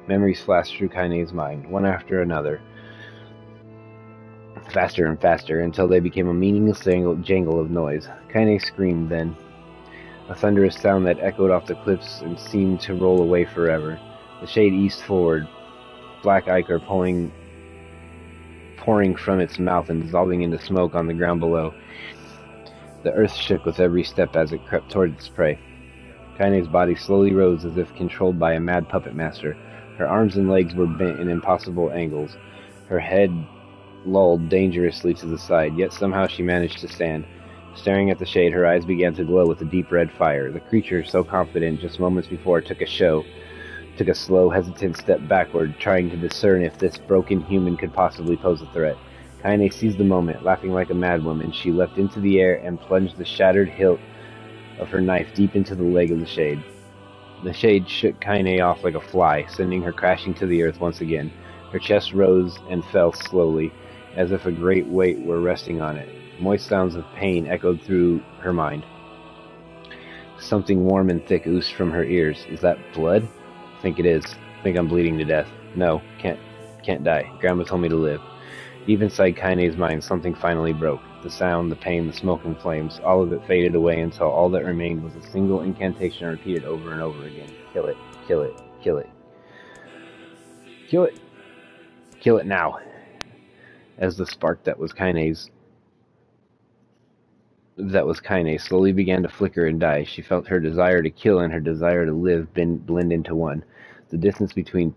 Memories flashed through Kaine's mind, one after another, faster and faster, until they became a meaningless jangle of noise. Kaine screamed then, a thunderous sound that echoed off the cliffs and seemed to roll away forever. The shade eased forward, black ichor pouring from its mouth and dissolving into smoke on the ground below. The earth shook with every step as it crept toward its prey. Kaine's body slowly rose as if controlled by a mad puppet master. Her arms and legs were bent in impossible angles. Her head lolled dangerously to the side, yet somehow she managed to stand. Staring at the shade, her eyes began to glow with a deep red fire. The creature, so confident just moments before, took a slow, hesitant step backward, trying to discern if this broken human could possibly pose a threat. Kaine seized the moment. Laughing like a madwoman, she leapt into the air and plunged the shattered hilt of her knife deep into the leg of the shade. The shade shook Kaine off like a fly, sending her crashing to the earth once again. Her chest rose and fell slowly, as if a great weight were resting on it. Moist sounds of pain echoed through her mind. Something warm and thick oozed from her ears. Is that blood? I think it is. I think I'm bleeding to death. No, can't die. Grandma told me to live. Deep inside Kaine's mind, something finally broke. The sound, the pain, the smoke and flames, all of it faded away until all that remained was a single incantation repeated over and over again. Kill it, kill it, kill it. Kill it. Kill it now. As the spark that was Kaine slowly began to flicker and die, she felt her desire to kill and her desire to live blend into one. The distance between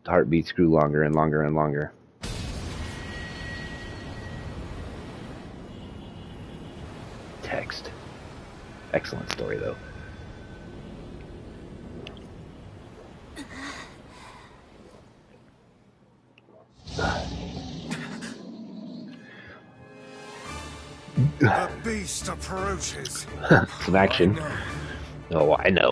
heartbeats grew longer and longer and longer. Text. Excellent story, though. The beast approaches. Some action. Oh, I know.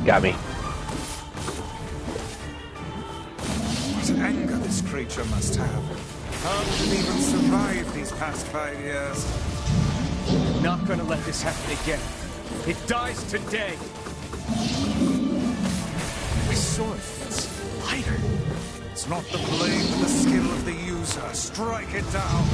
Got me. What anger this creature must have. How did it even survive these past 5 years? I'm not gonna let this happen again. It dies today. My sword feels lighter. It's not the blade, but the skill of the user. Strike it down.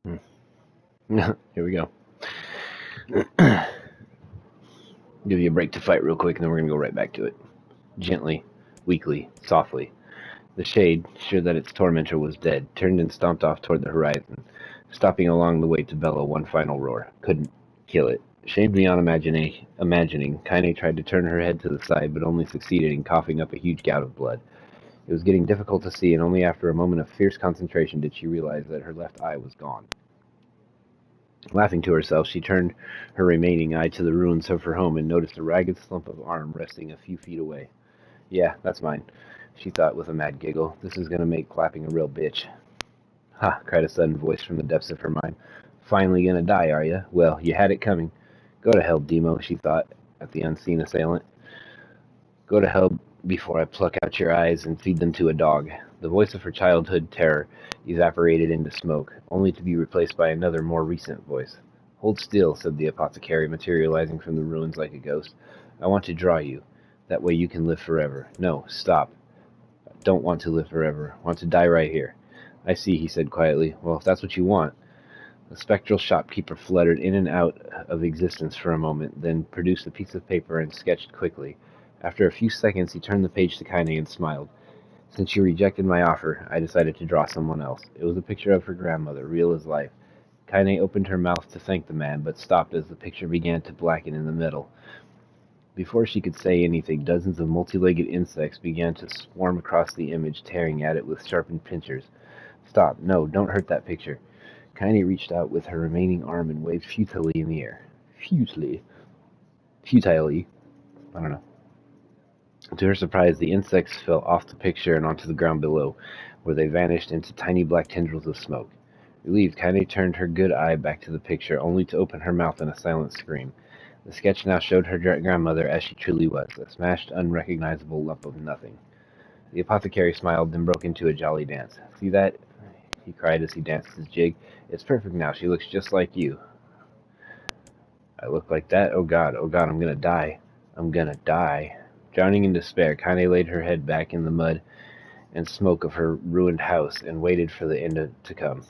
Here we go. Give you a break to fight real quick, and then we're going to go right back to it. Gently, weakly, softly. The shade, sure that its tormentor was dead, turned and stomped off toward the horizon, stopping along the way to bellow one final roar. Couldn't kill it. Shamed beyond imagining, Kaine tried to turn her head to the side, but only succeeded in coughing up a huge gout of blood. It was getting difficult to see, and only after a moment of fierce concentration did she realize that her left eye was gone. Laughing to herself, she turned her remaining eye to the ruins of her home and noticed a ragged slump of arm resting a few feet away. Yeah, that's mine, she thought with a mad giggle. This is going to make clapping a real bitch. Ha, cried a sudden voice from the depths of her mind. Finally gonna die, are you? Well, you had it coming. Go to hell, Demo, she thought at the unseen assailant. Go to hell before I pluck out your eyes and feed them to a dog. The voice of her childhood terror evaporated into smoke, only to be replaced by another, more recent voice. Hold still, said the apothecary, materializing from the ruins like a ghost. I want to draw you. That way you can live forever. No, stop. Don't want to live forever. Want to die right here. I see, he said quietly. Well, if that's what you want. The spectral shopkeeper fluttered in and out of existence for a moment, then produced a piece of paper and sketched quickly. After a few seconds, he turned the page to Kaine and smiled. Since you rejected my offer, I decided to draw someone else. It was a picture of her grandmother, real as life. Kaine opened her mouth to thank the man, but stopped as the picture began to blacken in the middle. Before she could say anything, dozens of multi-legged insects began to swarm across the image, tearing at it with sharpened pincers. Stop. No, don't hurt that picture. Kaine reached out with her remaining arm and waved futilely in the air. Futilely. I don't know. To her surprise, the insects fell off the picture and onto the ground below, where they vanished into tiny black tendrils of smoke. Relieved, Kaine turned her good eye back to the picture, only to open her mouth in a silent scream. The sketch now showed her grandmother as she truly was, a smashed, unrecognizable lump of nothing. The apothecary smiled, then broke into a jolly dance. See that? He cried as he danced his jig. It's perfect now. She looks just like you. I look like that? Oh God, I'm gonna die. I'm gonna die. Drowning in despair, Kaine laid her head back in the mud and smoke of her ruined house and waited for the end to come.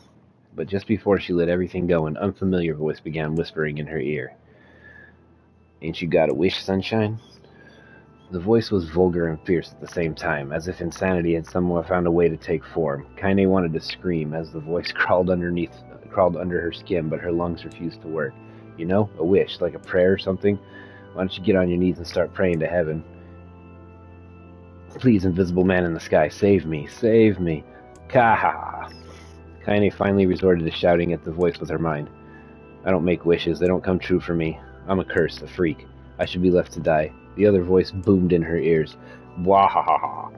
But just before she let everything go, an unfamiliar voice began whispering in her ear. Ain't you got a wish, sunshine? The voice was vulgar and fierce at the same time, as if insanity had somehow found a way to take form. Kaine wanted to scream as the voice crawled under her skin, but her lungs refused to work. You know, a wish, like a prayer or something. Why don't you get on your knees and start praying to heaven? Please, invisible man in the sky, save me, save me. Ka-ha! Kaine finally resorted to shouting at the voice with her mind. I don't make wishes, they don't come true for me. I'm a curse, a freak. I should be left to die. The other voice boomed in her ears. Bwahaha!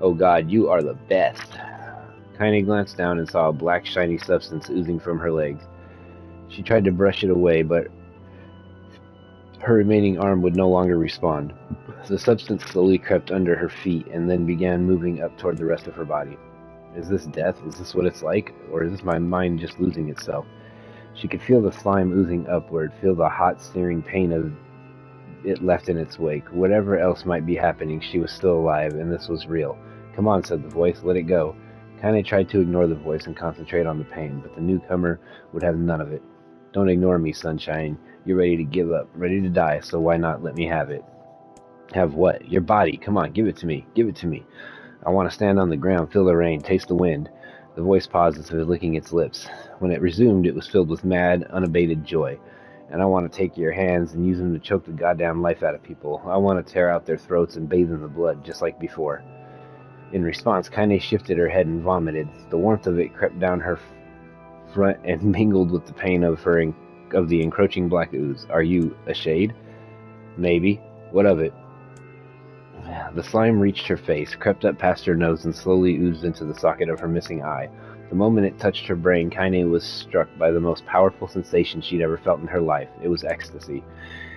Oh God, you are the best. Kaine glanced down and saw a black, shiny substance oozing from her legs. She tried to brush it away, but her remaining arm would no longer respond. The substance slowly crept under her feet and then began moving up toward the rest of her body. Is this death? Is this what it's like? Or is this my mind just losing itself? She could feel the slime oozing upward, feel the hot, searing pain of it left in its wake. Whatever else might be happening, she was still alive, and this was real. Come on, said the voice, let it go. Kaine tried to ignore the voice and concentrate on the pain, but the newcomer would have none of it. Don't ignore me, sunshine. You're ready to give up, ready to die, so why not let me have it? Have what? Your body. Come on, give it to me. Give it to me. I want to stand on the ground, feel the rain, taste the wind. The voice paused as if it was licking its lips. When it resumed, it was filled with mad, unabated joy. And I want to take your hands and use them to choke the goddamn life out of people. I want to tear out their throats and bathe in the blood, just like before. In response, Kaine shifted her head and vomited. The warmth of it crept down her front and mingled with the pain of the encroaching black ooze. Are you a shade? Maybe. What of it? The slime reached her face, crept up past her nose, and slowly oozed into the socket of her missing eye. The moment it touched her brain, Kaine was struck by the most powerful sensation she'd ever felt in her life. It was ecstasy.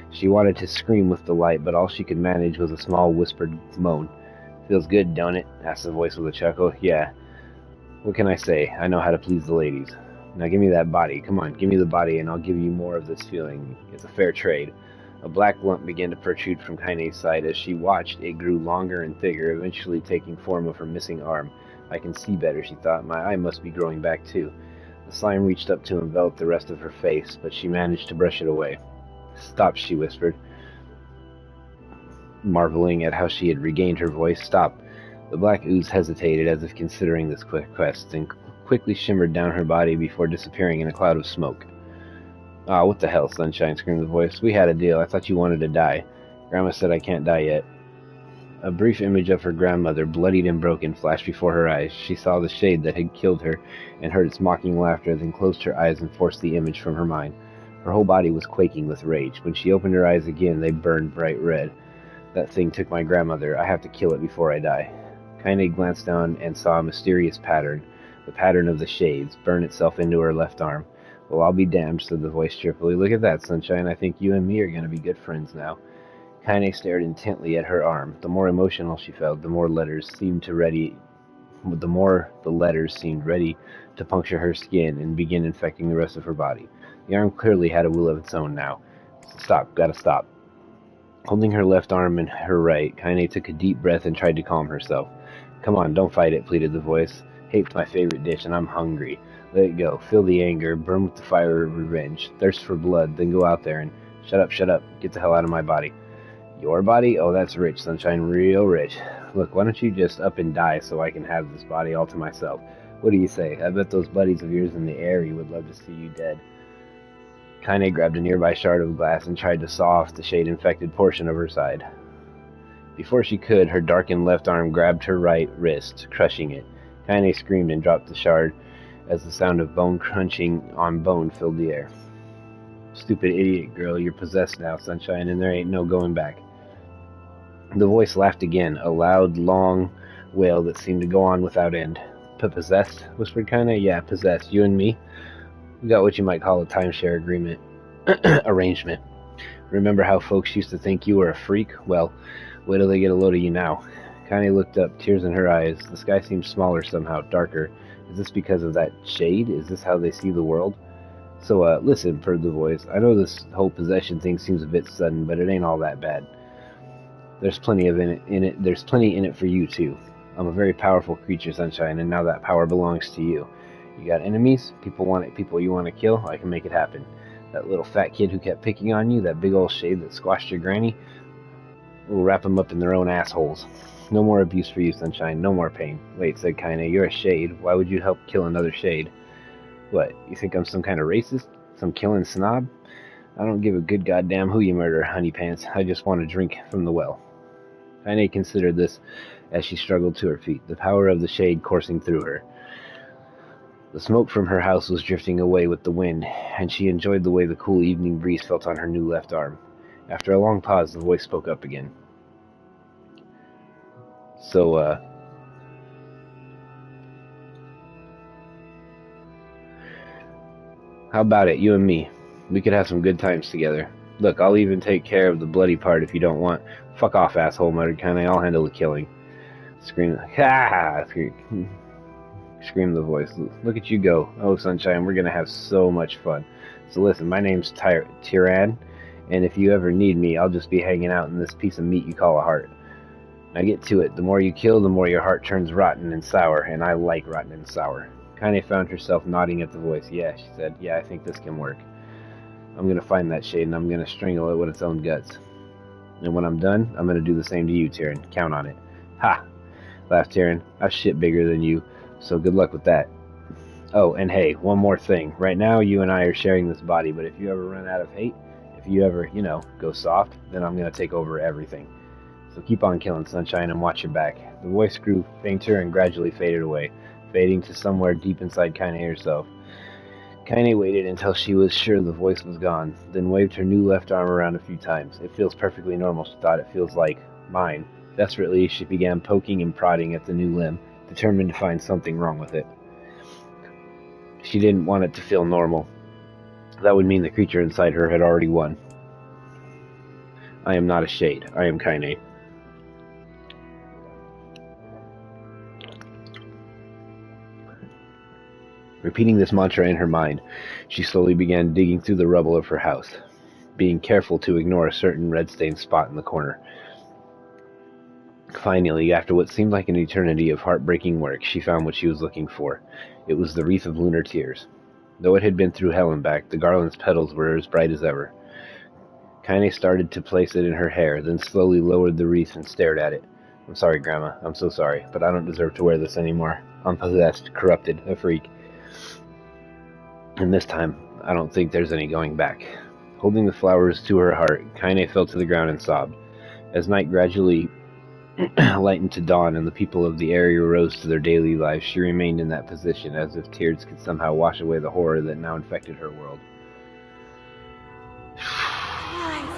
She wanted to scream with delight, but all she could manage was a small whispered moan. Feels good, don't it? Asked the voice with a chuckle. Yeah. What can I say? I know how to please the ladies. Now give me that body. Come on, give me the body, and I'll give you more of this feeling. It's a fair trade. A black lump began to protrude from Kaine's side. As she watched, it grew longer and thicker, eventually taking form of her missing arm. I can see better, she thought. My eye must be growing back, too. The slime reached up to envelop the rest of her face, but she managed to brush it away. "Stop," she whispered, marveling at how she had regained her voice. "Stop." The black ooze hesitated as if considering this quick quest, and quickly shimmered down her body before disappearing in a cloud of smoke. "Aw, what the hell, Sunshine," screamed the voice. "We had a deal. I thought you wanted to die. Grandma said I can't die yet." A brief image of her grandmother, bloodied and broken, flashed before her eyes. She saw the shade that had killed her and heard its mocking laughter, then closed her eyes and forced the image from her mind. Her whole body was quaking with rage. When she opened her eyes again, they burned bright red. "That thing took my grandmother. I have to kill it before I die." Kaine glanced down and saw a mysterious pattern, the pattern of the shades, burn itself into her left arm. "Well, I'll be damned," said the voice cheerfully. "Look at that, Sunshine. I think you and me are going to be good friends now." Kaine stared intently at her arm. The more emotional she felt, the more the letters seemed ready to puncture her skin and begin infecting the rest of her body. The arm clearly had a will of its own now. "Stop, gotta stop." Holding her left arm in her right, Kaine took a deep breath and tried to calm herself. "Come on, don't fight it," pleaded the voice. "Hate's my favorite dish, and I'm hungry. Let it go. Feel the anger, burn with the fire of revenge, thirst for blood, then go out there and shut up, get the hell out of my body." "Your body? Oh, that's rich, Sunshine, real rich. Look, why don't you just up and die so I can have this body all to myself? What do you say? I bet those buddies of yours in the area would love to see you dead." Kaine grabbed a nearby shard of glass and tried to saw off the shade-infected portion of her side. Before she could, her darkened left arm grabbed her right wrist, crushing it. Kaine screamed and dropped the shard as the sound of bone crunching on bone filled the air. "Stupid idiot girl, you're possessed now, Sunshine, and there ain't no going back." The voice laughed again, a loud, long wail that seemed to go on without end. "Possessed?" whispered Kaine. "Yeah, possessed. You and me. We got what you might call a timeshare agreement. Arrangement. Remember how folks used to think you were a freak? Well, wait till they get a load of you now." Kaine looked up, tears in her eyes. The sky seemed smaller somehow, darker. Is this because of that shade? Is this how they see the world? "So, listen," purred the voice. "I know this whole possession thing seems a bit sudden, but it ain't all that bad. There's plenty in it. There's plenty in it for you, too. I'm a very powerful creature, Sunshine, and now that power belongs to you. You got enemies? People you want to kill? I can make it happen. That little fat kid who kept picking on you, that big old shade that squashed your granny, we'll wrap them up in their own assholes. No more abuse for you, Sunshine. No more pain." "Wait," said Kaine. "You're a shade. Why would you help kill another shade?" "What, you think I'm some kind of racist? Some killing snob? I don't give a good goddamn who you murder, honey pants. I just want to drink from the well." Kaine considered this as she struggled to her feet, the power of the shade coursing through her. The smoke from her house was drifting away with the wind, and she enjoyed the way the cool evening breeze felt on her new left arm. After a long pause, the voice spoke up again. So, how about it, you and me? We could have some good times together. Look, I'll even take care of the bloody part if you don't want." "Fuck off, asshole," muttered Kaine. "I'll handle the killing." Screamed the voice. "Look at you go. Oh, Sunshine, we're gonna have so much fun. So listen, my name's Tyran, and if you ever need me, I'll just be hanging out in this piece of meat you call a heart. Now get to it. The more you kill, the more your heart turns rotten and sour, and I like rotten and sour." Kaine found herself nodding at the voice. "Yeah," she said. "Yeah, I think this can work. I'm gonna find that shade, and I'm gonna strangle it with its own guts. And when I'm done, I'm gonna do the same to you, Tyran. Count on it." "Ha!" laughed Tyran. "I've shit bigger than you, so good luck with that. Oh, and hey, one more thing. Right now, you and I are sharing this body, but if you ever run out of hate, if you ever, go soft, then I'm gonna take over everything. So keep on killing, Sunshine, and watch your back." The voice grew fainter and gradually faded away, fading to somewhere deep inside Kaine herself. Kaine waited until she was sure the voice was gone, then waved her new left arm around a few times. "It feels perfectly normal," she thought. "It feels like mine." Desperately, she began poking and prodding at the new limb, determined to find something wrong with it. She didn't want it to feel normal. That would mean the creature inside her had already won. "I am not a shade. I am Kaine." Repeating this mantra in her mind, she slowly began digging through the rubble of her house, being careful to ignore a certain red-stained spot in the corner. Finally, after what seemed like an eternity of heartbreaking work, she found what she was looking for. It was the wreath of lunar tears. Though it had been through hell and back, the garland's petals were as bright as ever. Kaine started to place it in her hair, then slowly lowered the wreath and stared at it. I'm sorry, Grandma. I'm so sorry, but I don't deserve to wear this anymore. I'm possessed, corrupted, a freak. And this time, I don't think there's any going back. Holding the flowers to her heart, Kaine fell to the ground and sobbed. As night gradually lightened to dawn and the people of the area rose to their daily lives, she remained in that position, as if tears could somehow wash away the horror that now infected her world. Alive.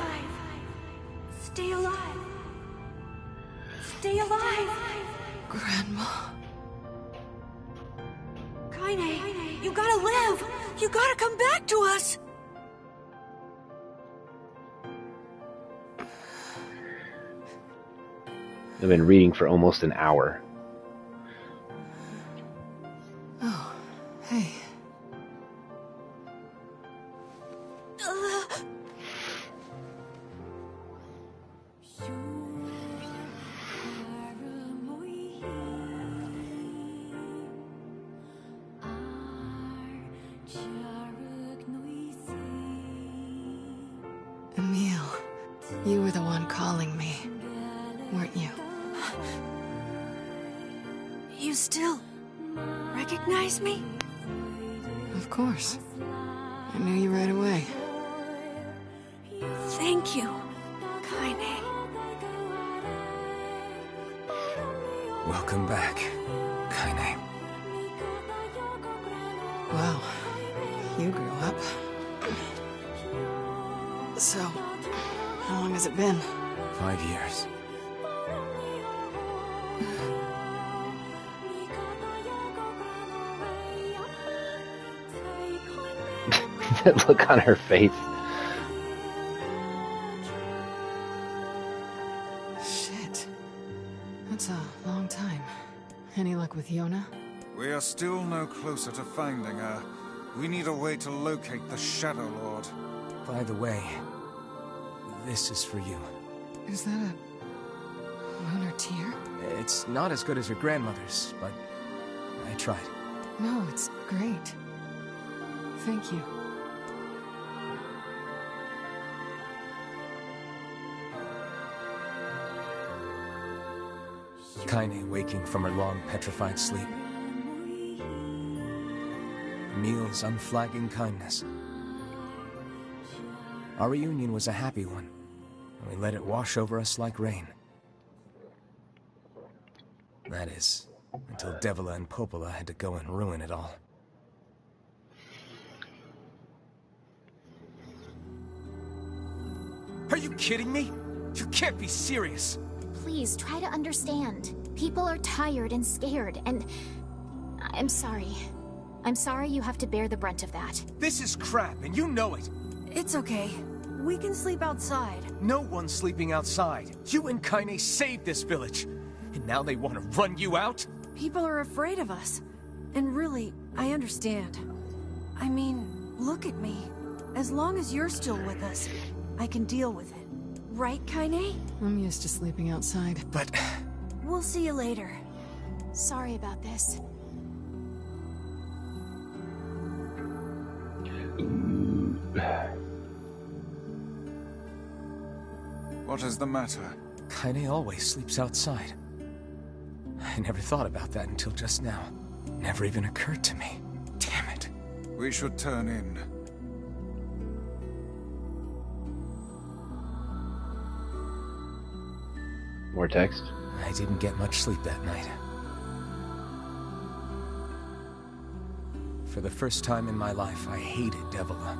Stay alive. Stay alive. Grandma. Kaine, you gotta live. You gotta come back to us. I've been reading for almost an hour. Oh, hey. Emil, you were the one calling me, weren't you? You still recognize me? Of course. I knew you right away. Thank you, Kaine. Welcome back, Kaine. Wow, you grew up. So, how long has it been? 5 years. That look on her face. Shit. That's a long time. Any luck with Yona? We are still no closer to finding her. We need a way to locate the Shadow Lord. By the way, this is for you. Is that a lunar tear? It's not as good as your grandmother's, but I tried. No, it's great. Thank you. Kaine waking from her long petrified sleep. Emil's unflagging kindness. Our reunion was a happy one, and we let it wash over us like rain. That is, until Devila and Popola had to go and ruin it all. Are you kidding me? You can't be serious! Please, try to understand. People are tired and scared, and... I'm sorry. I'm sorry you have to bear the brunt of that. This is crap, and you know it! It's okay. We can sleep outside. No one's sleeping outside. You and Kaine saved this village, and now they want to run you out? People are afraid of us. And really, I understand. I mean, look at me. As long as you're still with us, I can deal with it. Right, Kaine? I'm used to sleeping outside. But... We'll see you later. Sorry about this. What is the matter? Kaine always sleeps outside. I never thought about that until just now. Never even occurred to me. Damn it. We should turn in. More text? I didn't get much sleep that night. For the first time in my life, I hated Devila.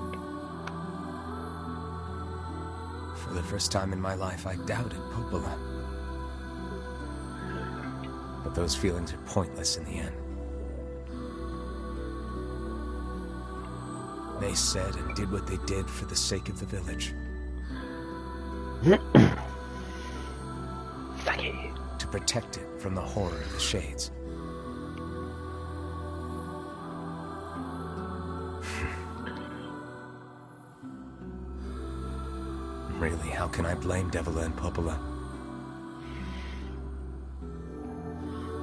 For the first time in my life, I doubted Popola. But those feelings are pointless in the end. They said and did what they did for the sake of the village. To protect it from the horror of the Shades. Really, how can I blame Devila and Popola?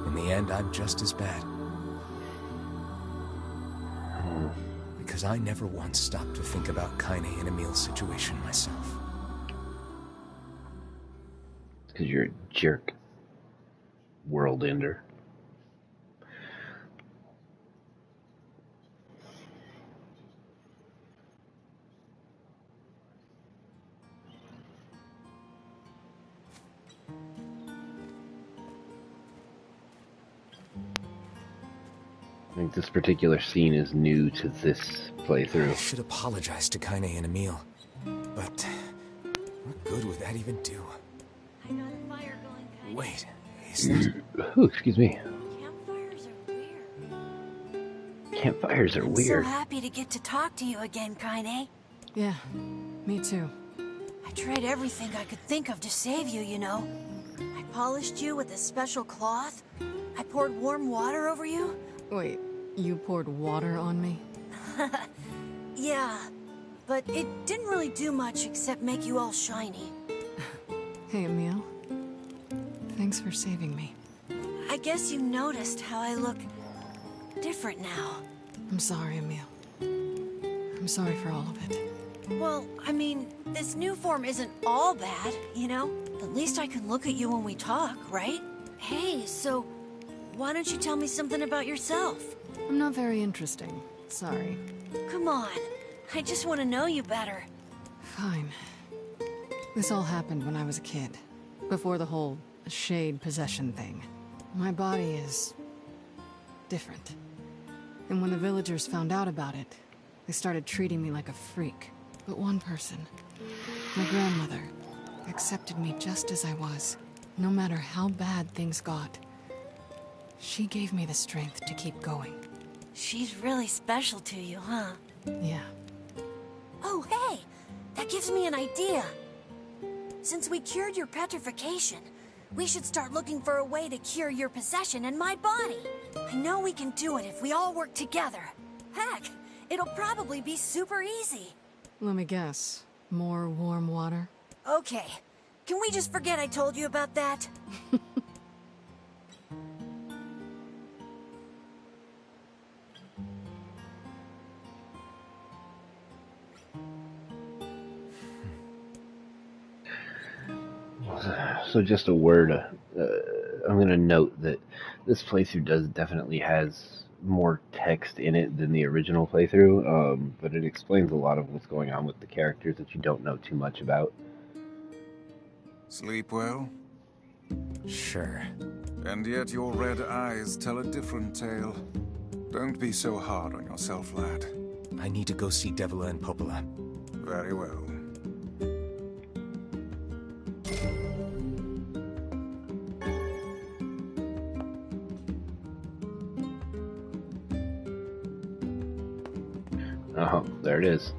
In the end, I'm just as bad. Because because I never once stopped to think about Kaine and Emil's situation myself. Because you're a jerk. World ender. I think this particular scene is new to this playthrough. I should apologize to Kaine and Emil, but what good would that even do? I got a fire going, Kaine. Wait, is that... Ooh, excuse me. Campfires are weird. Campfires are I'm weird. so happy to get to talk to you again, Kaine. Yeah, me too. I tried everything I could think of to save you, you know. I polished you with a special cloth. I poured warm water over you. Wait, you poured water on me? Yeah, but it didn't really do much except make you all shiny. Hey, Emil. Thanks for saving me. I guess you noticed how I look different now. I'm sorry, Emil. I'm sorry for all of it. Well, I mean, this new form isn't all bad, you know? At least I can look at you when we talk, right? Hey, so why don't you tell me something about yourself? I'm not very interesting. Sorry. Come on, I just want to know you better. Fine. This all happened when I was a kid. Before the whole shade possession thing. My body is... different. And when the villagers found out about it, they started treating me like a freak. But one person, my grandmother, accepted me just as I was, no matter how bad things got. She gave me the strength to keep going. She's really special to you, huh? Yeah. Oh, hey! That gives me an idea. Since we cured your petrification, we should start looking for a way to cure your possession in my body. I know we can do it if we all work together. Heck, it'll probably be super easy. Let me guess. More warm water? Okay. Can we just forget I told you about that? So just a word, I'm going to note that this playthrough definitely has more text in it than the original playthrough, but it explains a lot of what's going on with the characters that you don't know too much about. Sleep well? Sure. And yet your red eyes tell a different tale. Don't be so hard on yourself, lad. I need to go see Devila and Popola. Very well. Oh, there it is.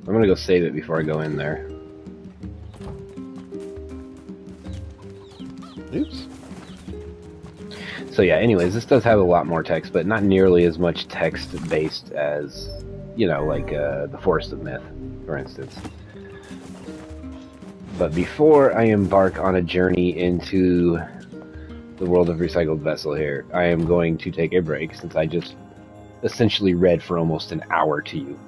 I'm gonna go save it before I go in there. Oops. So yeah, anyways, this does have a lot more text, but not nearly as much text-based as, you know, like the Forest of Myth, for instance. But before I embark on a journey into the world of Recycled Vessel here, I am going to take a break since I just essentially read for almost an hour to you.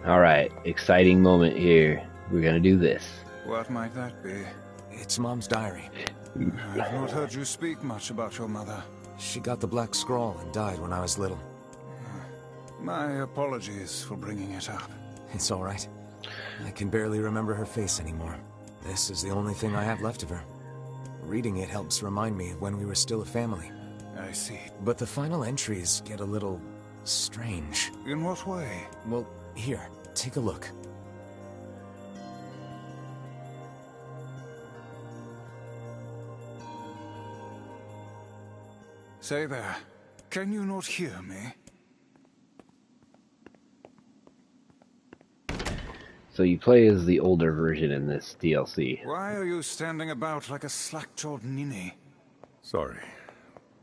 Alright, exciting moment here. We're gonna do this. What might that be? It's Mom's diary. I've not heard you speak much about your mother. She got the Black Scrawl and died when I was little. My apologies for bringing it up. It's all right. I can barely remember her face anymore. This is the only thing I have left of her. Reading it helps remind me of when we were still a family. I see. But the final entries get a little strange. In what way? Well, here, take a look. Say there, can you not hear me? So you play as the older version in this DLC. Why are you standing about like a slack-jawed ninny? Sorry.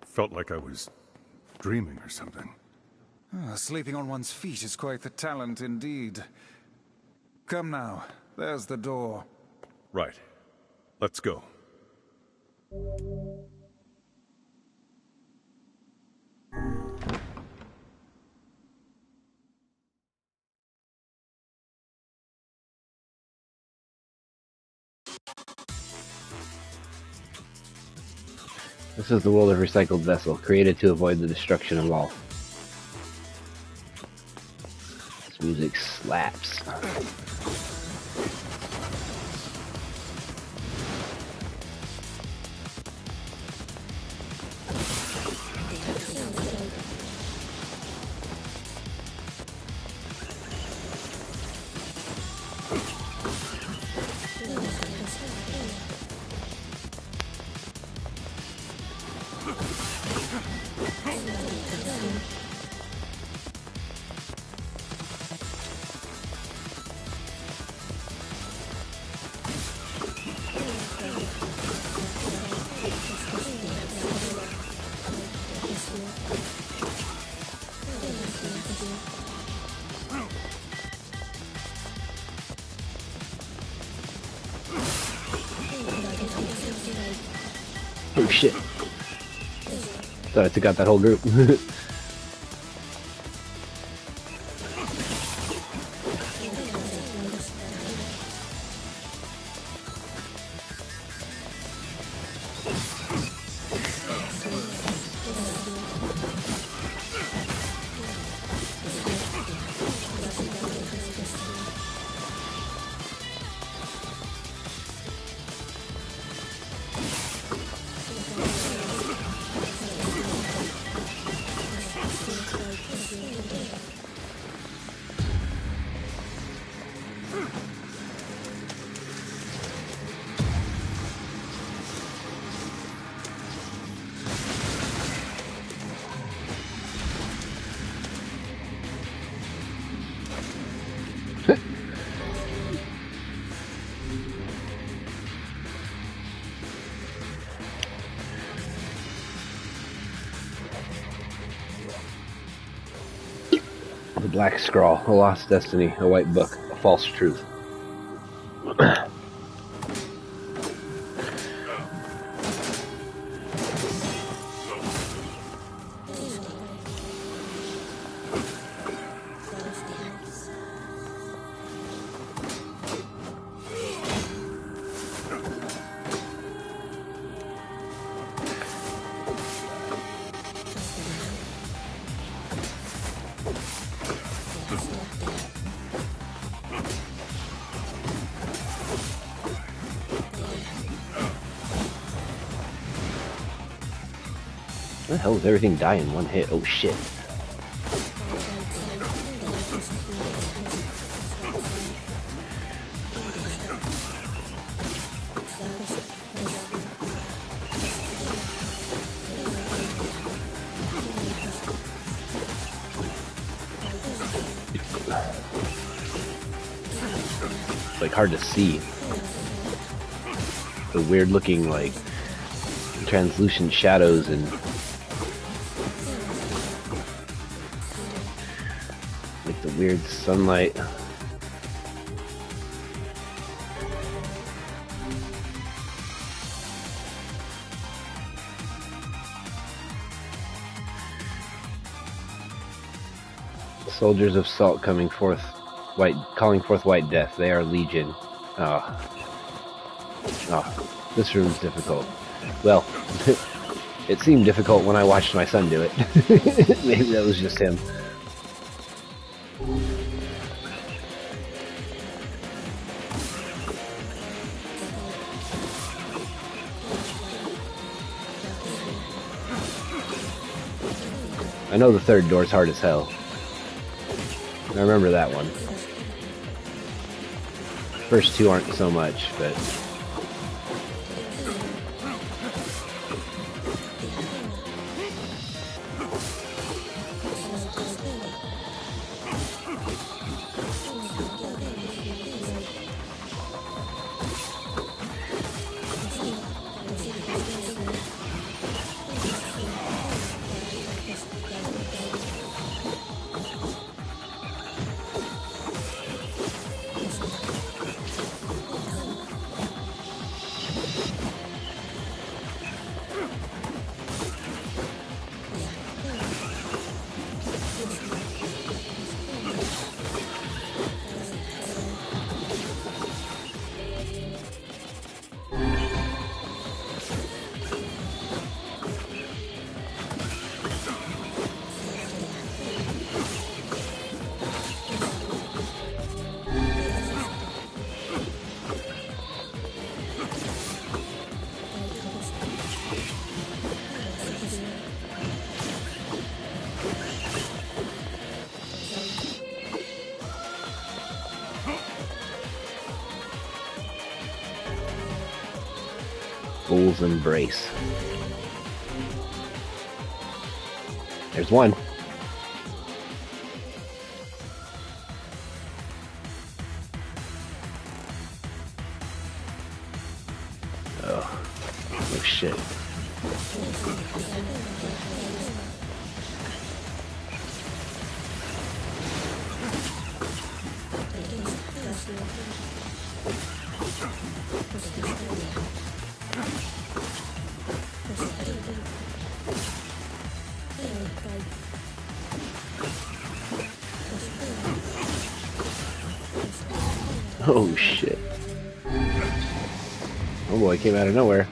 Felt like I was dreaming or something. Sleeping on one's feet is quite the talent indeed. Come now, there's the door. Right. Let's go. This is the world of recycled vessel, created to avoid the destruction of all. This music slaps. Oh shit. Thought I took out that whole group. The Black Scrawl, a lost destiny, a white book, a false truth. Where the hell does everything die in one hit? Oh shit. It's like hard to see. The weird looking like translucent shadows and like the weird sunlight. Soldiers of Salt calling forth white death. They are legion. This room's difficult. Well, it seemed difficult when I watched my son do it. Maybe that was just him. I know the third door's hard as hell. I remember that one. First two aren't so much, but... Fool's Embrace. There's one. Oh shit. Oh shit. Oh boy, it came out of nowhere.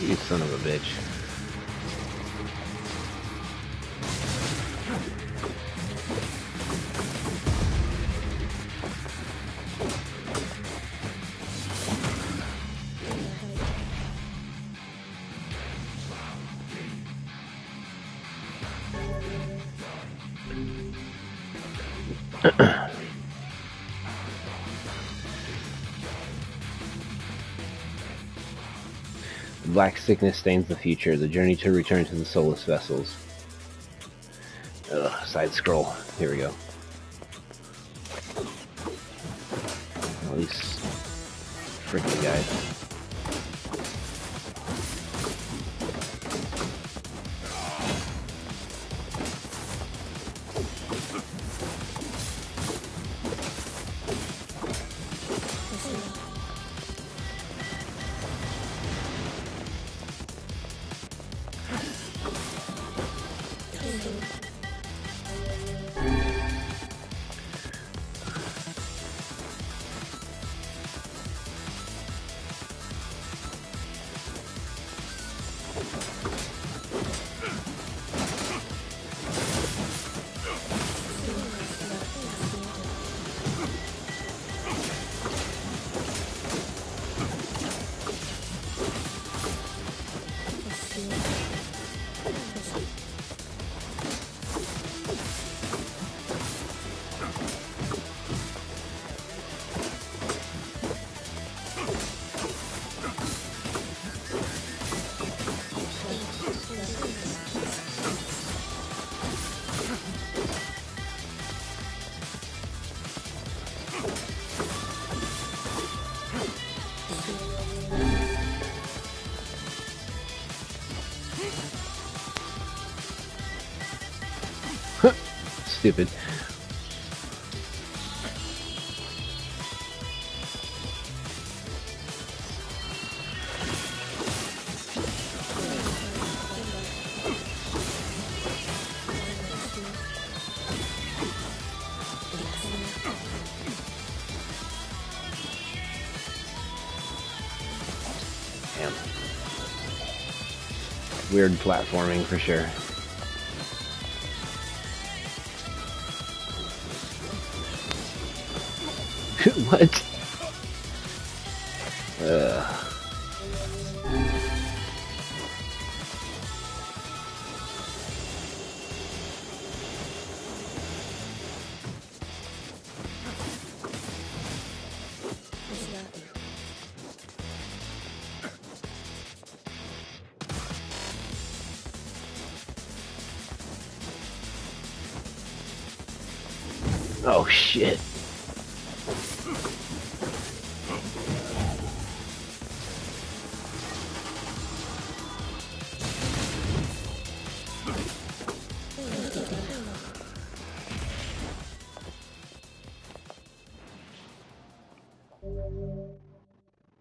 You son of a bitch. Black sickness stains the future. The journey to return to the soulless vessels. Ugh, side scroll. Here we go. All these freaking guys. stupid. Damn. Weird platforming for sure. What? Oh shit.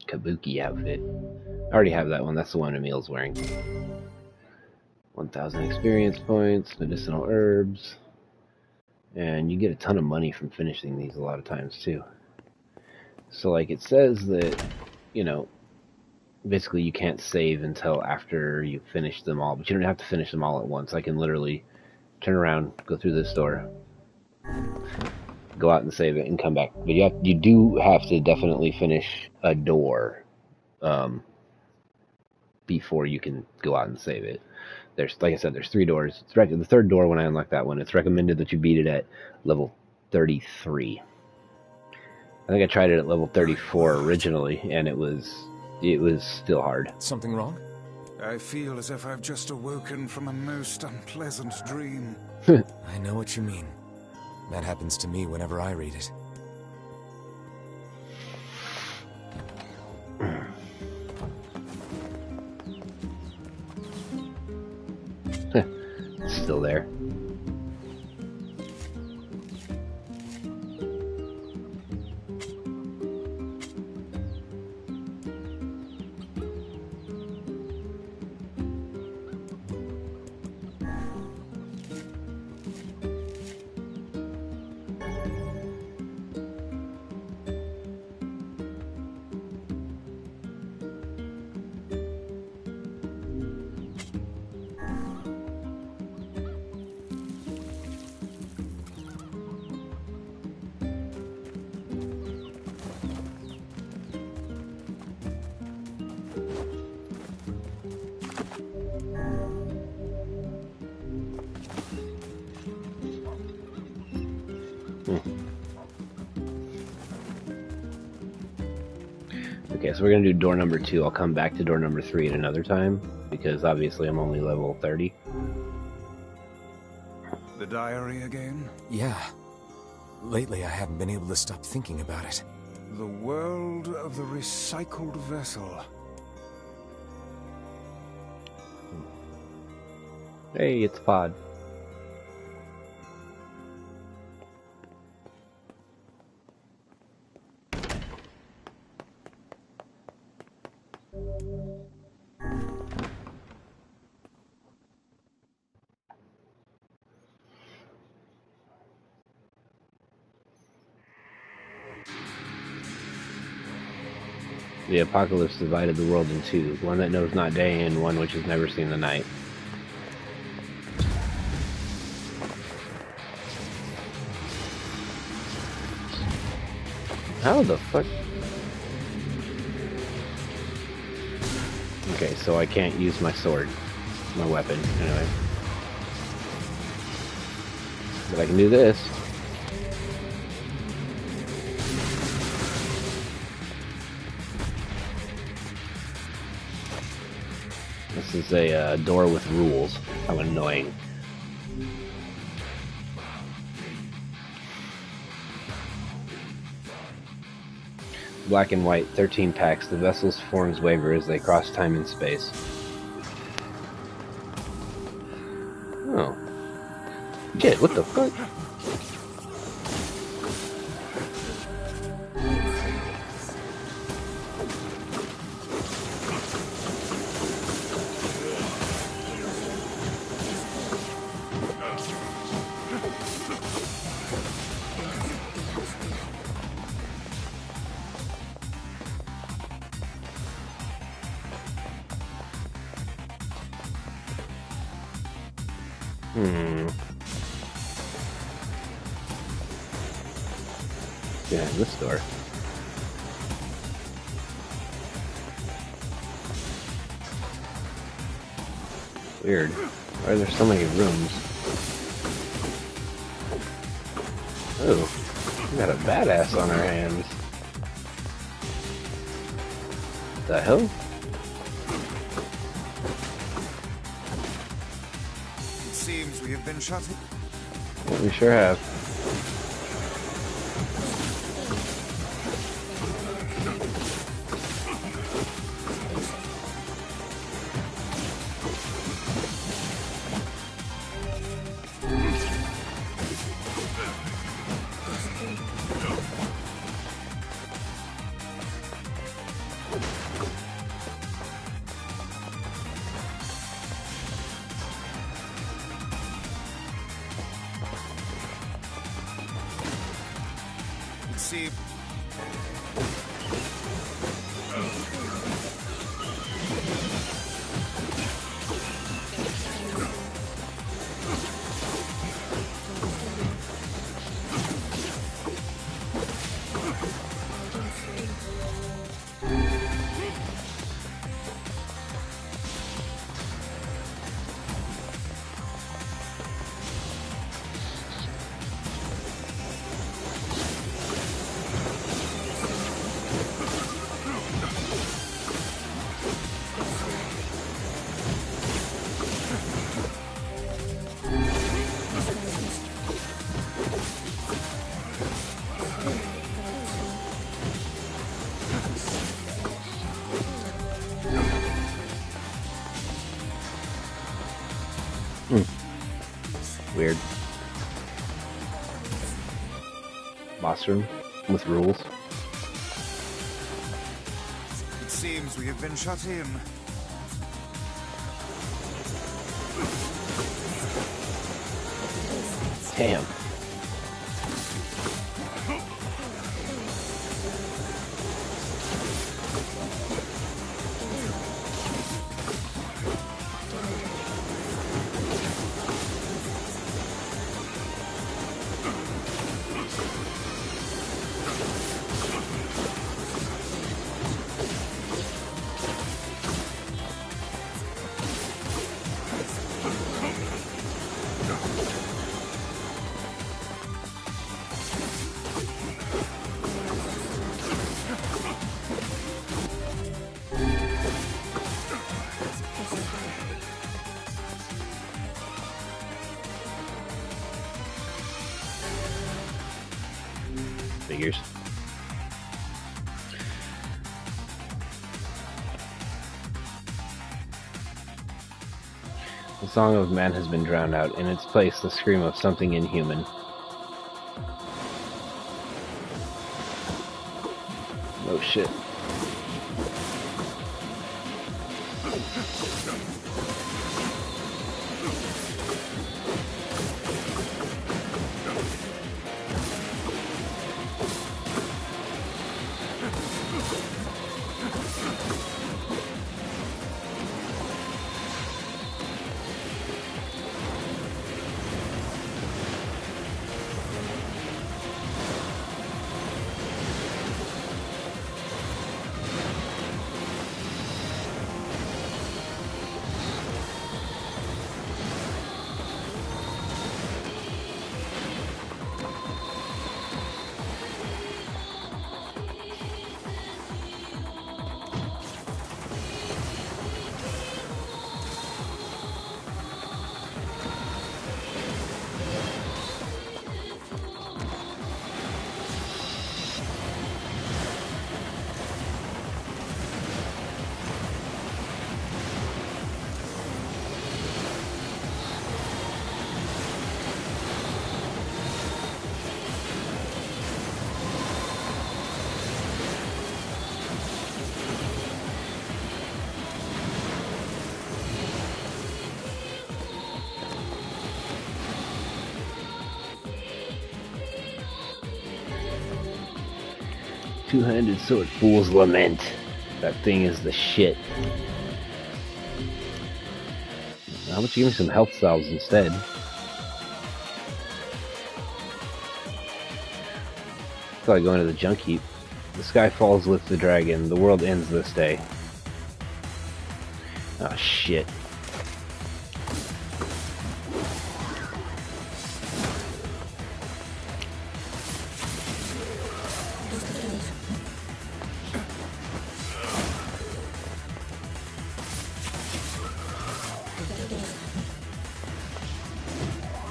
Kabuki outfit. I already have that one. That's the one Emil's wearing. 1,000 experience points, medicinal herbs, and you get a ton of money from finishing these a lot of times too. So like it says that, you know, basically you can't save until after you finish them all, but you don't have to finish them all at once. I can literally turn around, go through this door, go out and save it, and come back. But you do have to definitely finish a door before you can go out and save it. There's, like I said, there's 3 doors. The third door, when I unlock that one, it's recommended that you beat it at level 33. I think I tried it at level 34 originally, and it was still hard. Something wrong? I feel as if I've just awoken from a most unpleasant dream. I know what you mean. That happens to me whenever I read it. It's still there. Okay, so we're going to do door number 2. I'll come back to door number 3 at another time, because obviously I'm only level 30. The diary again? Yeah. Lately I haven't been able to stop thinking about it. The world of the recycled vessel. Hey, it's Pod. The apocalypse divided the world in 2. One that knows not day and one which has never seen the night. How the fuck? Okay, so I can't use my sword. My weapon, anyway. But I can do this. This is a door with rules. How annoying. Black and white, 13 packs. The vessel's forms waver as they cross time and space. Oh. Shit, what the fuck? Behind this door. Weird. Why are there so many rooms? Oh, we got a badass on our hands. The hell? It seems we have been shut in. Yeah, we sure have. See. Weird. Boss room with rules. It seems we have been shut in. Damn. Figures. The song of man has been drowned out. In its place, the scream of something inhuman. Oh shit. Two-handed sword. Fool's Lament. That thing is the shit. How about you give me some health salves instead? I feel like going to the junk heap. The sky falls with the dragon. The world ends this day. Oh shit.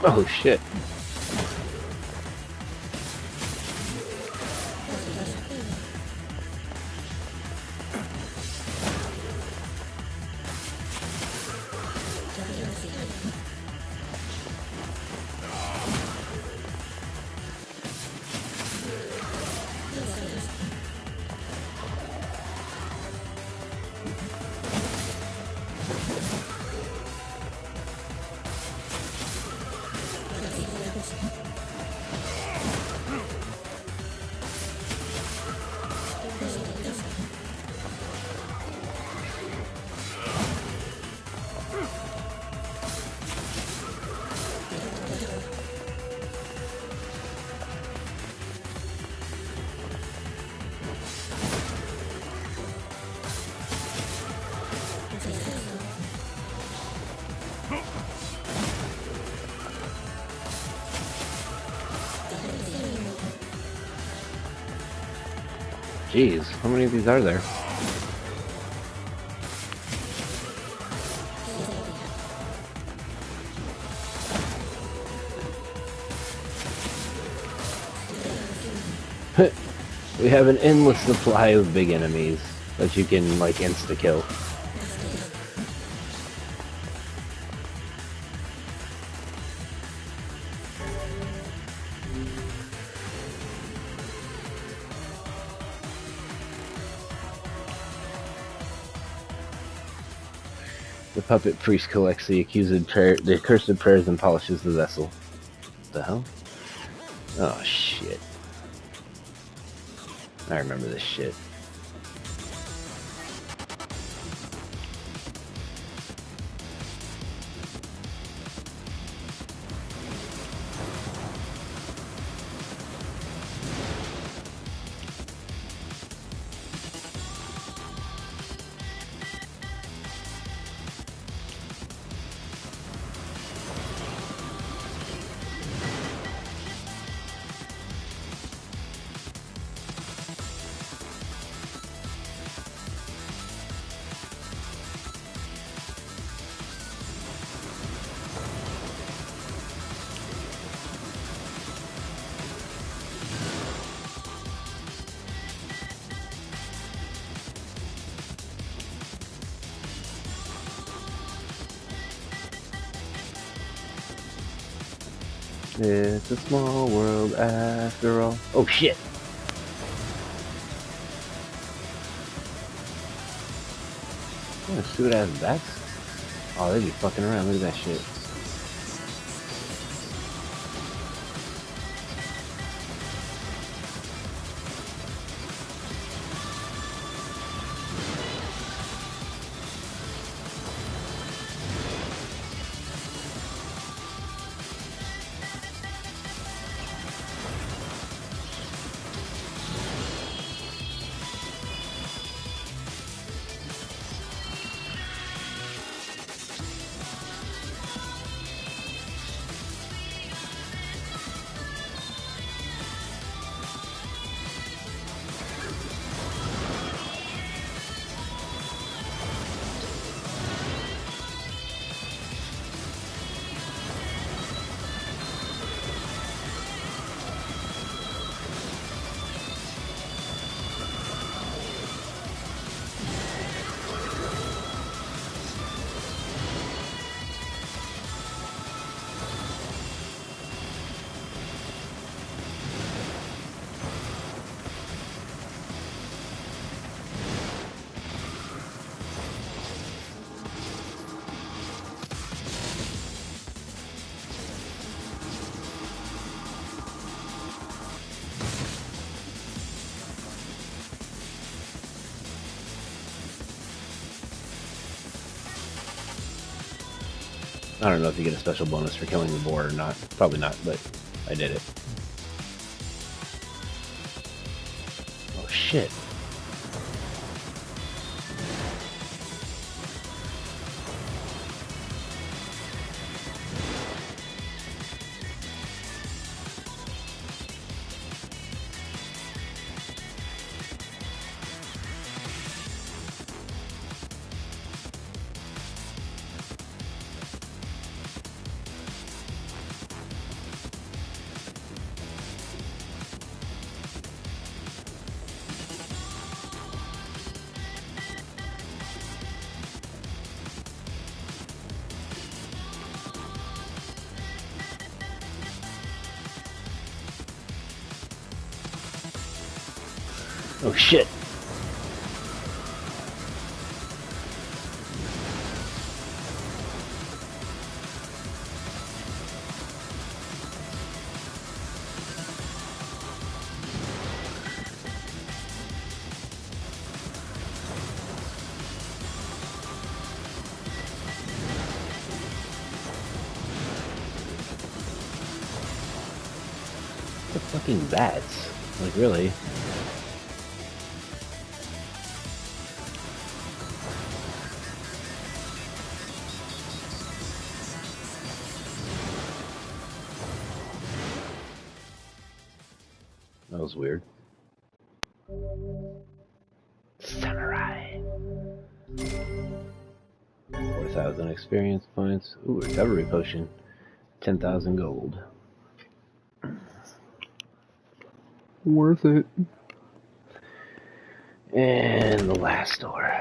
Oh shit. Jeez, how many of these are there? We have an endless supply of big enemies that you can, like, insta-kill. The puppet priest collects the accursed prayers and polishes the vessel. What the hell? Oh shit. I remember this shit. It's a small world after all. Oh shit! Oh, stupid ass bats. Oh, they be fucking around. Look at that shit. I don't know if you get a special bonus for killing the boar or not. Probably not, but I did it. Oh shit. Oh shit. The fucking bats. Like, really? That was weird. Samurai. 4,000 experience points. Ooh, recovery potion. 10,000 gold. Worth it. And the last door,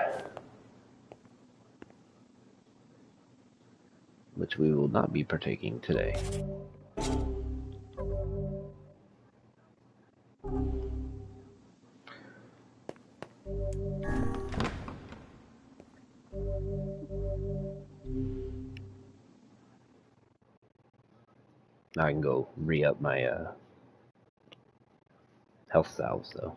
which we will not be partaking today. Now I can go re-up my health salves, though.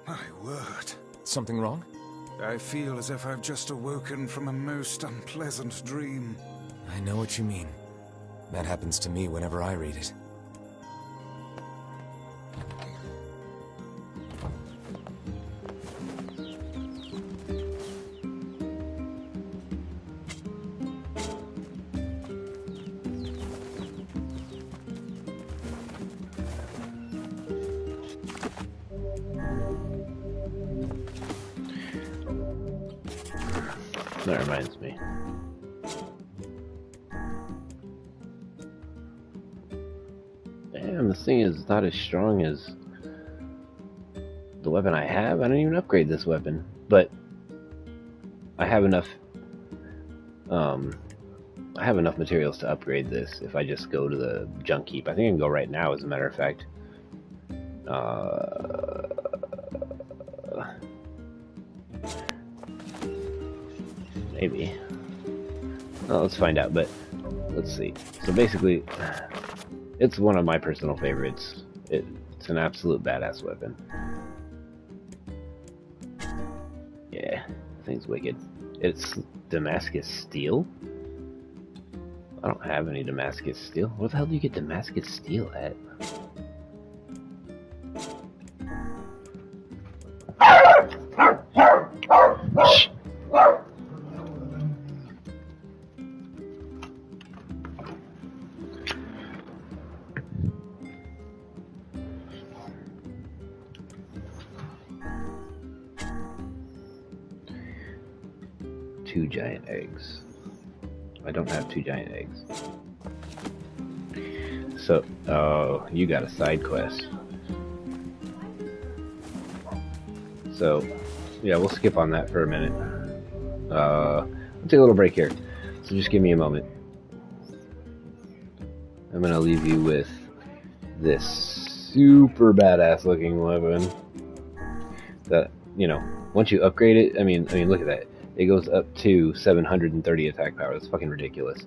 My word. Something wrong? I feel as if I've just awoken from a most unpleasant dream. I know what you mean. That happens to me whenever I read it. That reminds me. Damn, this thing is not as strong as the weapon I have. I didn't even upgrade this weapon, but I have enough. I have enough materials to upgrade this if I just go to the junk heap. I think I can go right now, as a matter of fact. Maybe. Well, let's find out, but let's see. So basically, it's one of my personal favorites. It's an absolute badass weapon. Yeah, thing's wicked. It's Damascus steel? I don't have any Damascus steel. Where the hell do you get Damascus steel at? Shh. Two giant eggs. I don't have two giant eggs. So, oh, you got a side quest. So, yeah, we'll skip on that for a minute. We'll take a little break here. So just give me a moment. I'm gonna leave you with this super badass looking weapon. That, you know, once you upgrade it, I mean, look at that. It goes up to 730 attack power. That's fucking ridiculous.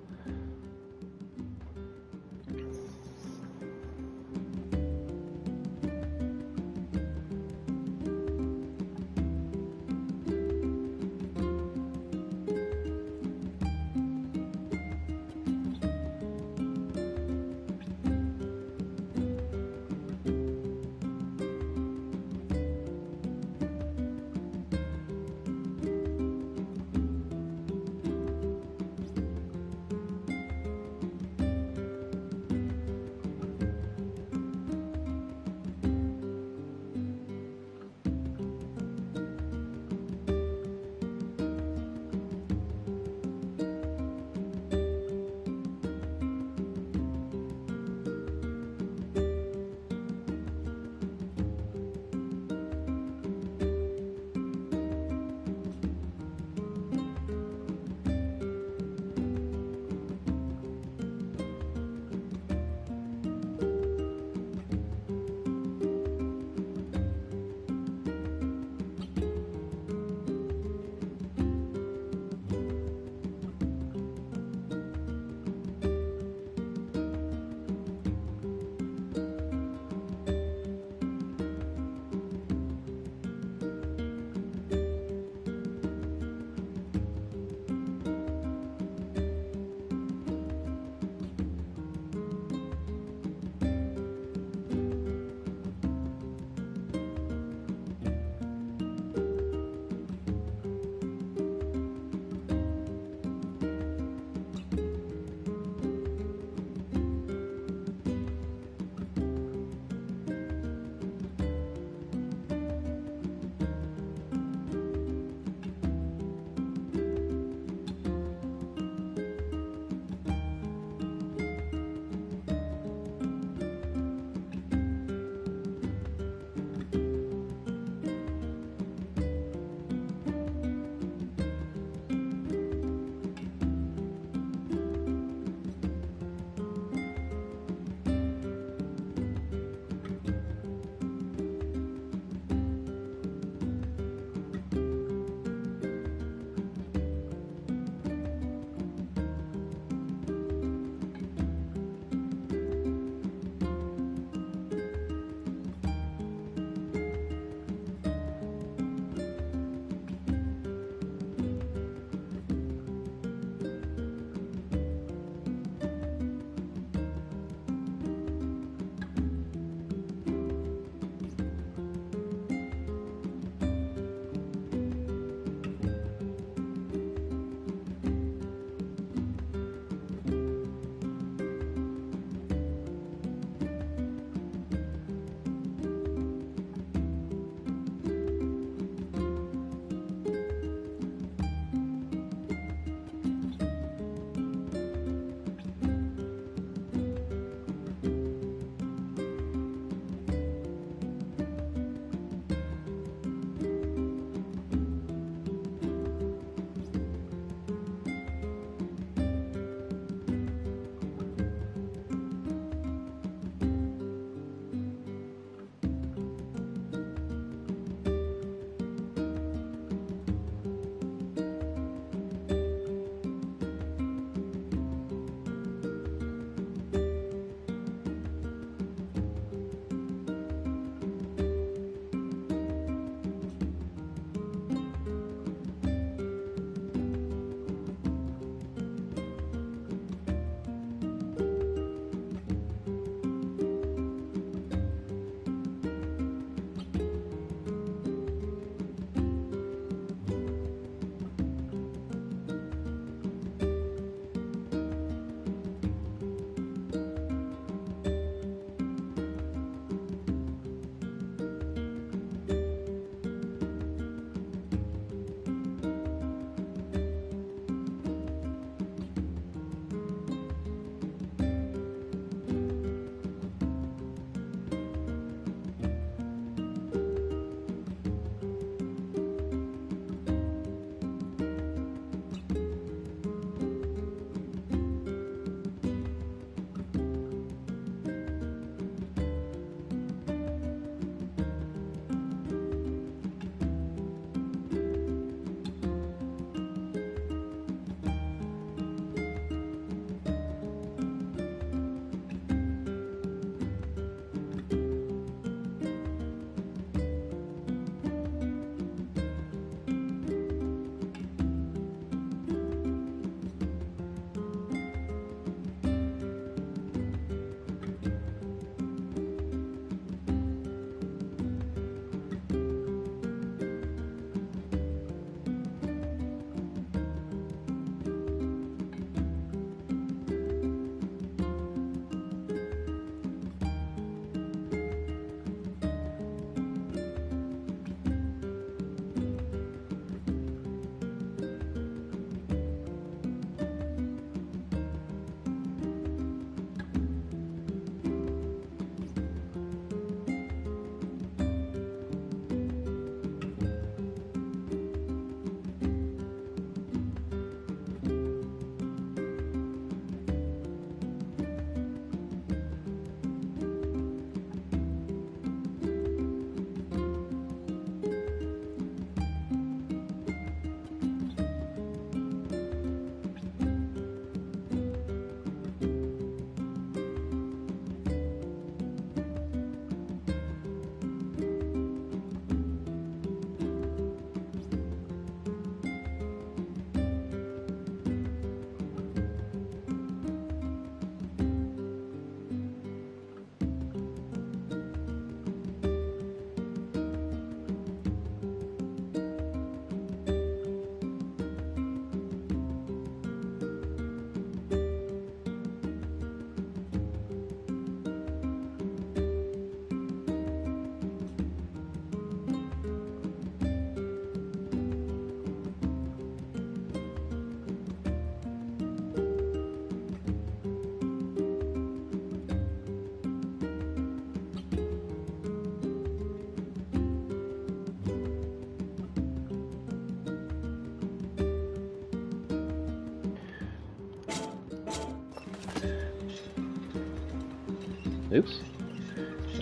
Oops.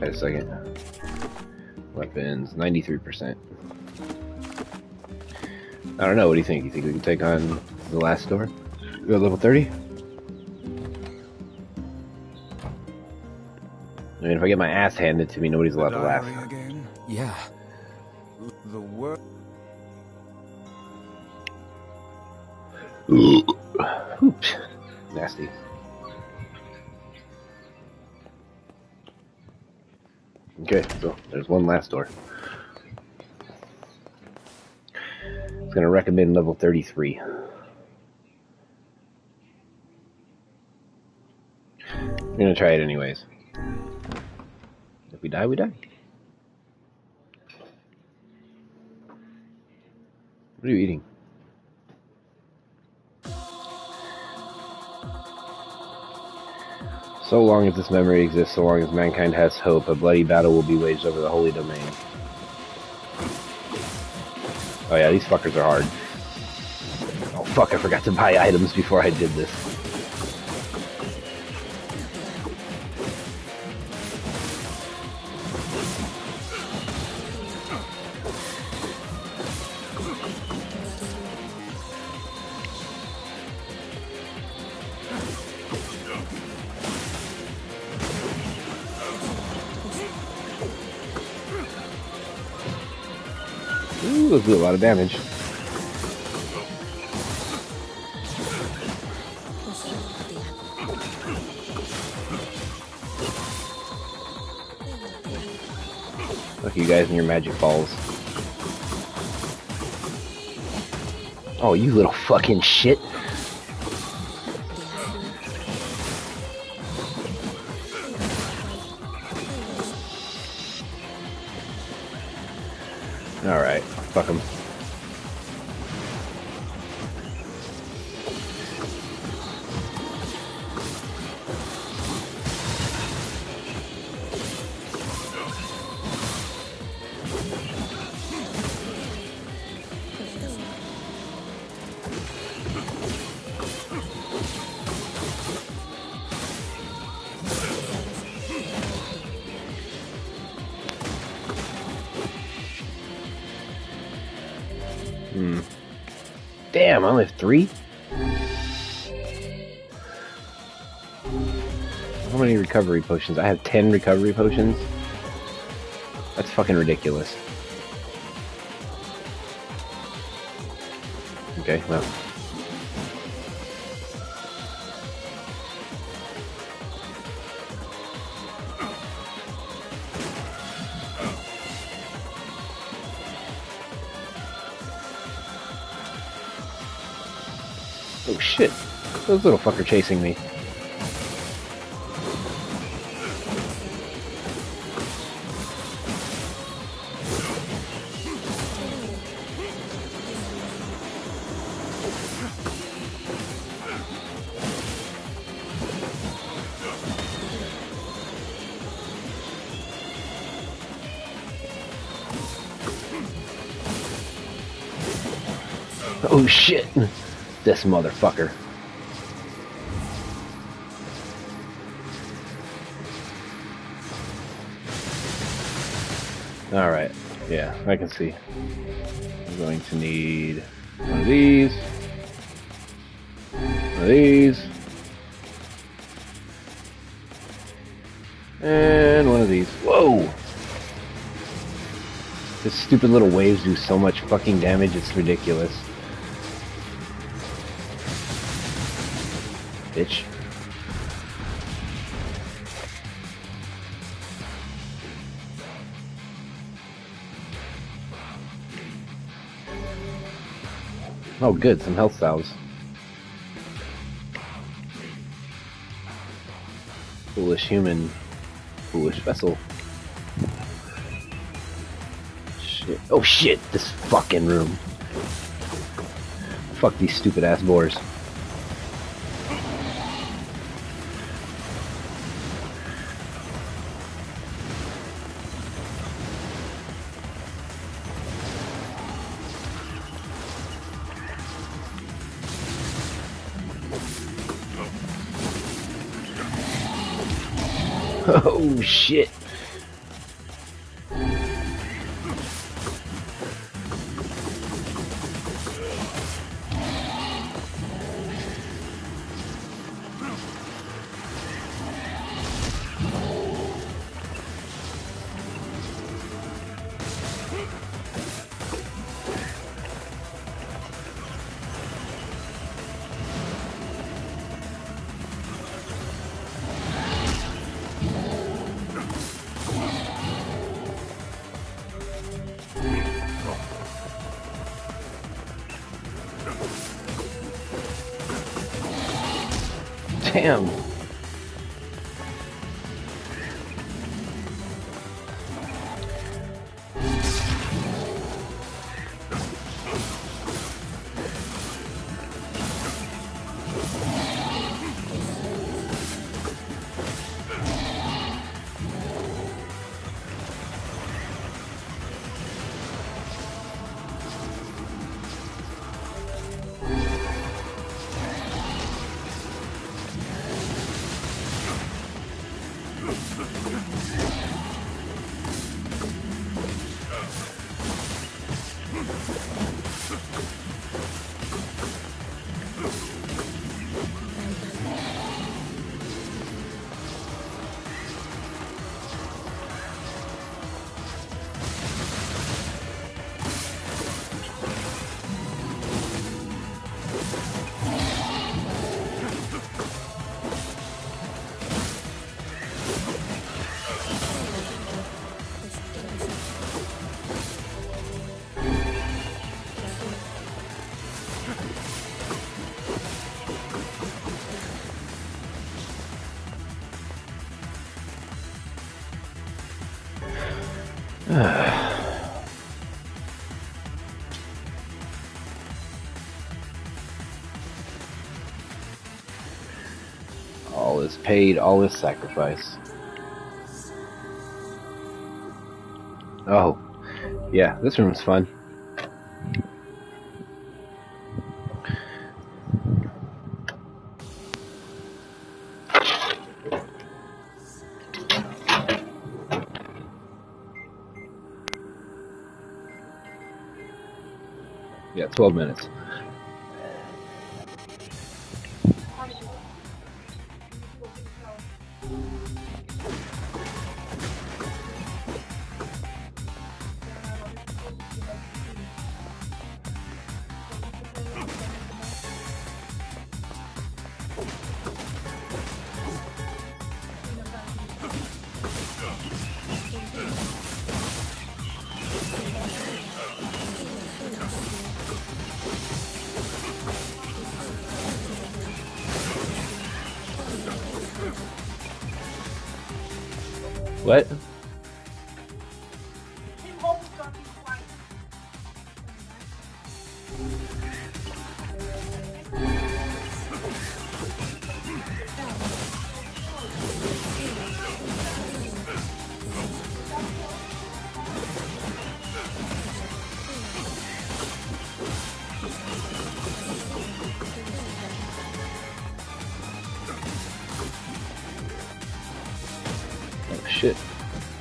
Wait a second. Weapons, 93%. I don't know, what do you think? You think we can take on the last door? Go level 30? I mean, if I get my ass handed to me, nobody's allowed to laugh. Again? Yeah. The word. Oops. Nasty. Okay, so there's one last door. It's gonna recommend level 33. I'm gonna try it anyways. If we die, we die. What are you eating? So long as this memory exists, so long as mankind has hope, a bloody battle will be waged over the holy domain. Oh yeah, these fuckers are hard. Oh fuck, I forgot to buy items before I did this. Ooh, those do a lot of damage. Look, you guys and your magic balls. Oh, you little fucking shit. Alright, fuck him. Damn, I only have 3? How many recovery potions? I have 10 recovery potions? That's fucking ridiculous. Okay, well. Oh shit, those little fucker chasing me. Oh shit, this motherfucker. Alright, yeah, I can see. I'm going to need one of these. One of these. And one of these. Whoa! This stupid little waves do so much fucking damage, it's ridiculous. Bitch. Oh good, some health salves. Foolish human. Foolish vessel. Shit. Oh shit, this fucking room. Fuck these stupid ass boars. Oh shit. Damn. All is paid, all is sacrifice. Oh, yeah, this room's fun. Yeah, 12 minutes. What? Oh shit.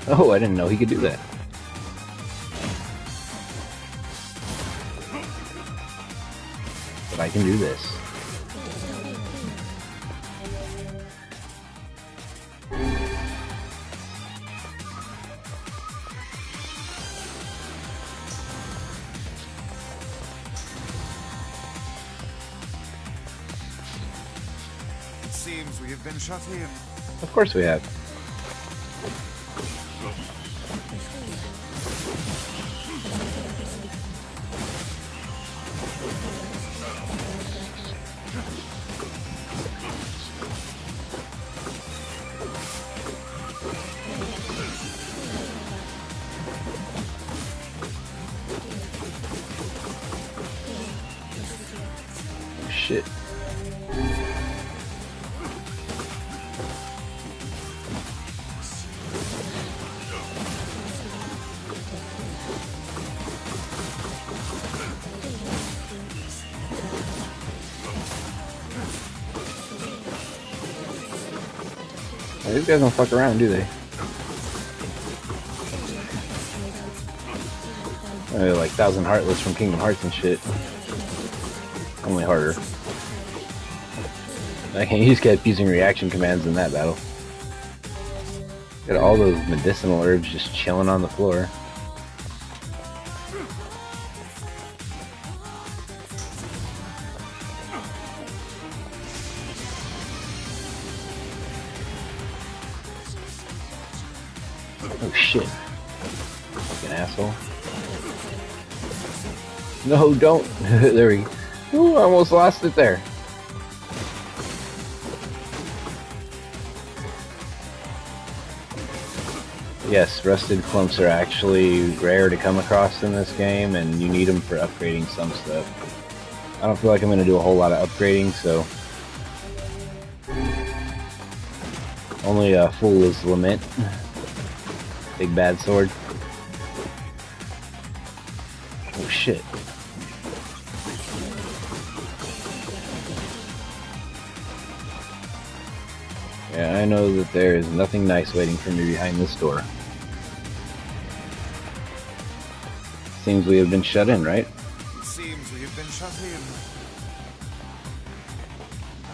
Oh, I didn't know he could do that. But I can do this. It seems we have been shut in. Of course we have. Shit. These guys don't fuck around, do they? They're like 1,000 Heartless from Kingdom Hearts and shit. Only harder. He just kept using reaction commands in that battle. Got all those medicinal herbs just chilling on the floor. Oh shit. Fucking asshole. No, don't. There we go. Ooh, I almost lost it there. Yes, rusted clumps are actually rare to come across in this game, and you need them for upgrading some stuff. I don't feel like I'm going to do a whole lot of upgrading, so... Only a fool is Lament. Big bad sword. Oh shit. Yeah, I know that there is nothing nice waiting for me behind this door. Seems we have been shut in, right? It seems we have been shut in.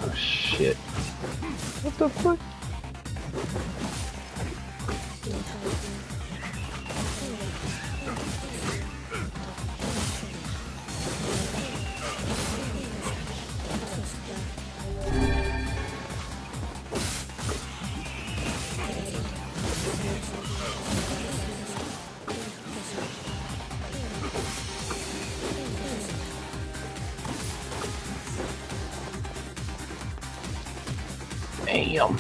Oh shit. What the fuck? Damn.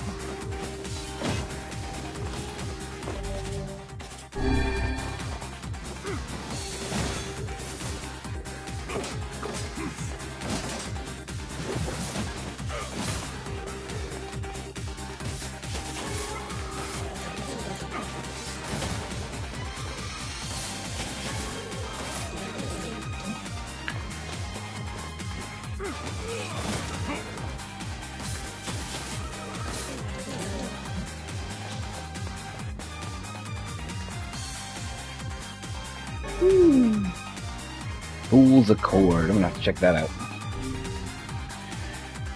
Fool's Accord. I'm gonna have to check that out.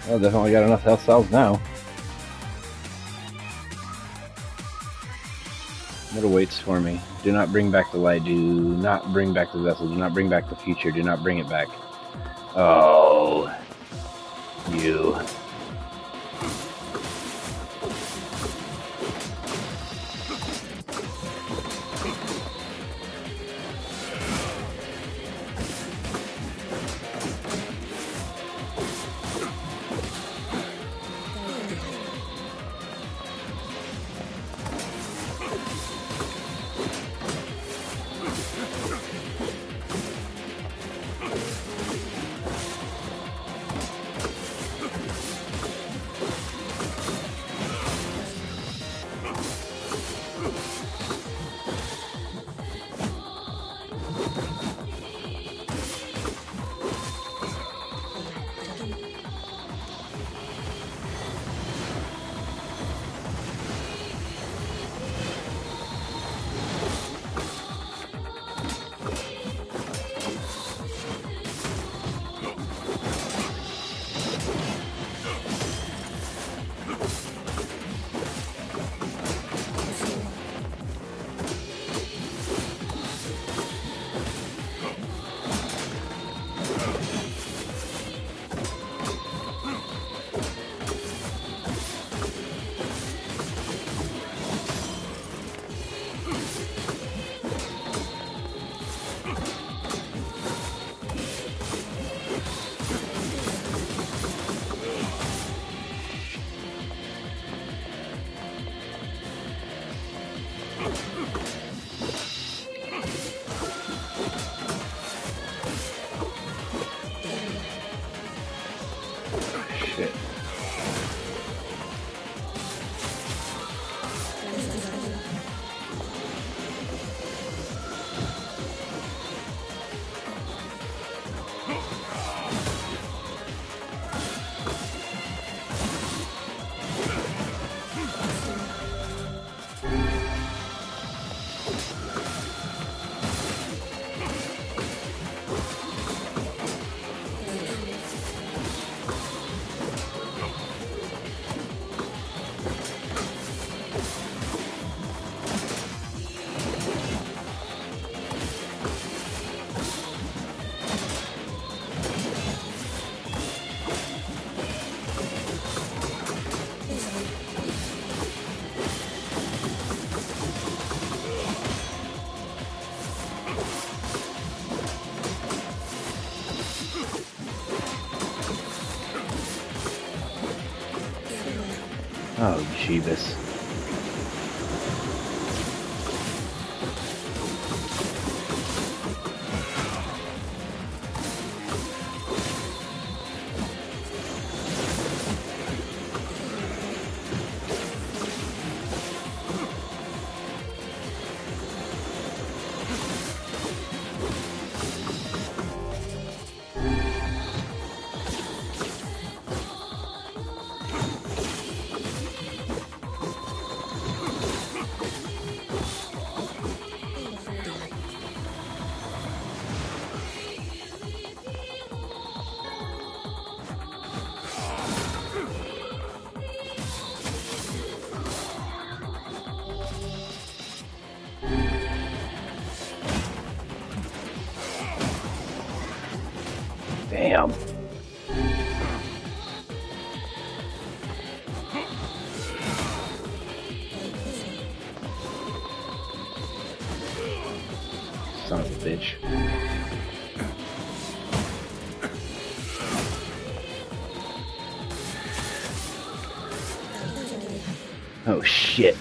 Well, definitely got enough health cells now. What awaits for me? Do not bring back the light. Do not bring back the vessel. Do not bring back the future. Do not bring it back. Oh. You. Shit. Oh, Jeebus. Damn. Son of a bitch. Oh shit.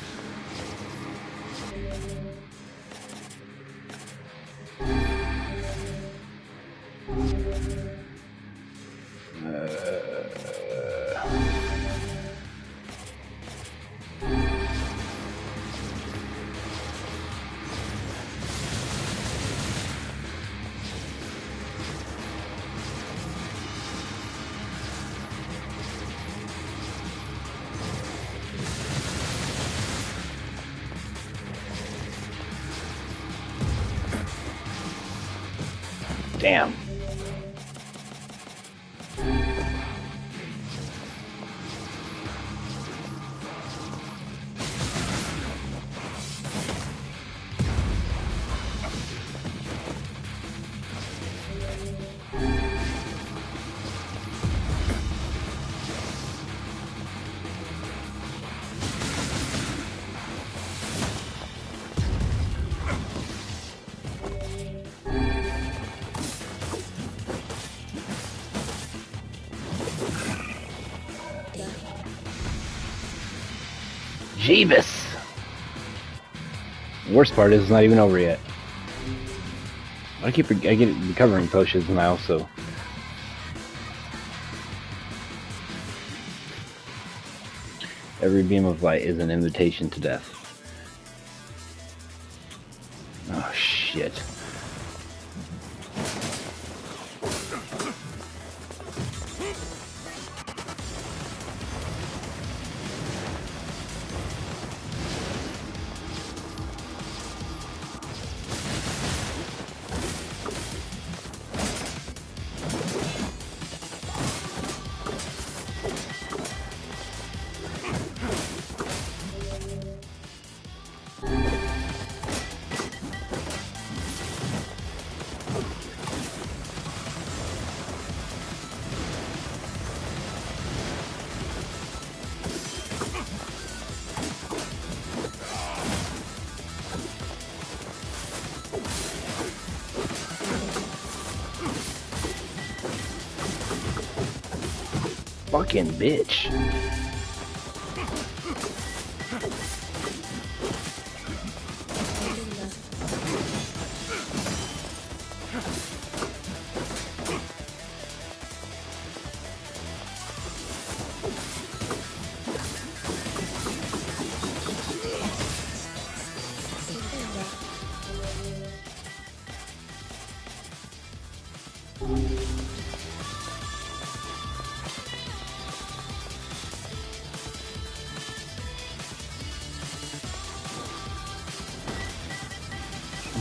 Damn. Jeebus! The worst part is it's not even over yet. I get recovering potions now, so every beam of light is an invitation to death. Oh shit. Fucking bitch.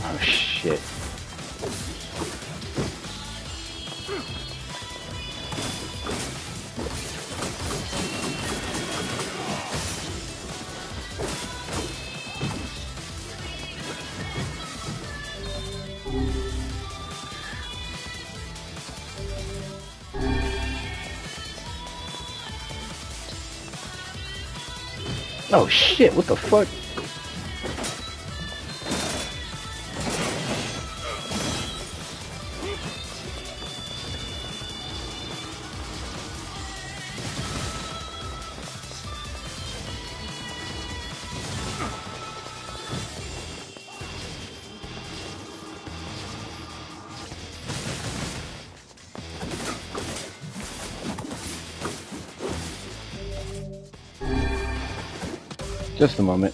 Oh shit. Oh shit, what the fuck? Just a moment.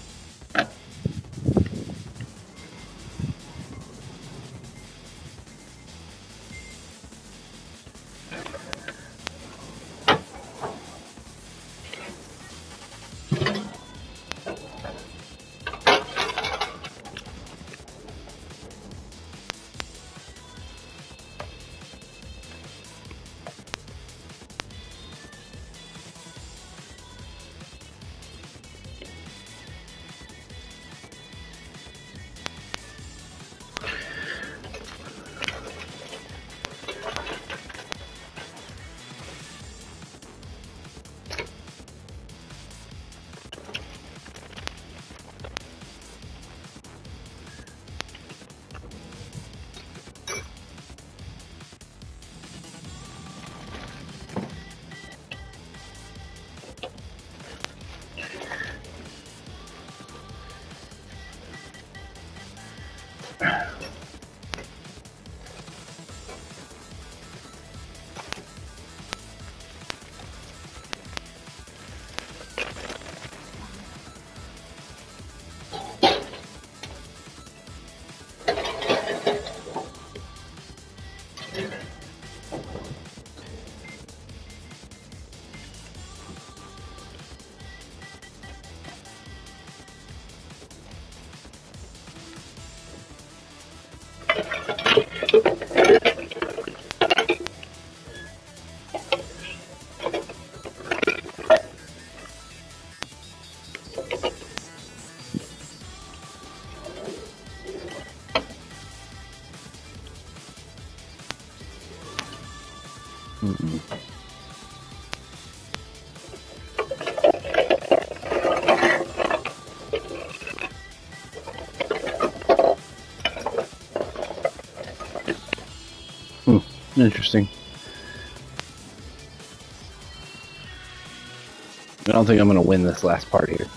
Interesting. I don't think I'm going to win this last part here.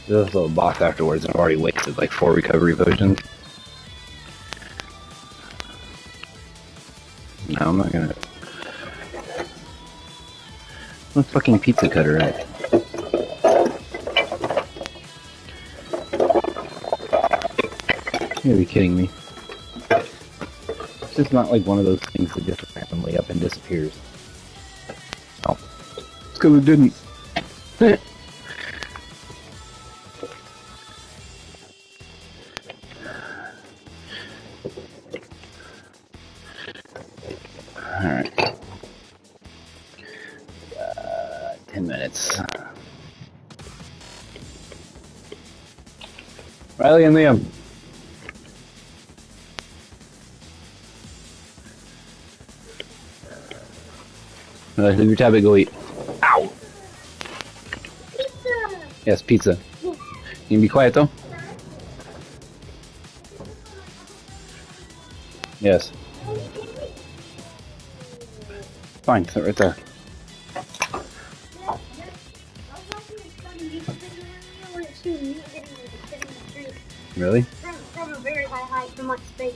There's a boss afterwards, and I've already wasted like 4 recovery potions. No, I'm not going to. What fucking pizza cutter at? You gotta be kidding me. It's just not like one of those things that just randomly up and disappears. Oh. It's because it didn't. Alright. 10 minutes. Riley and Liam. Leave your tab and go eat. Ow! Pizza! Yes, pizza. You can be quiet though? Yes. Fine, sit right there. Really? From a very high height from like space.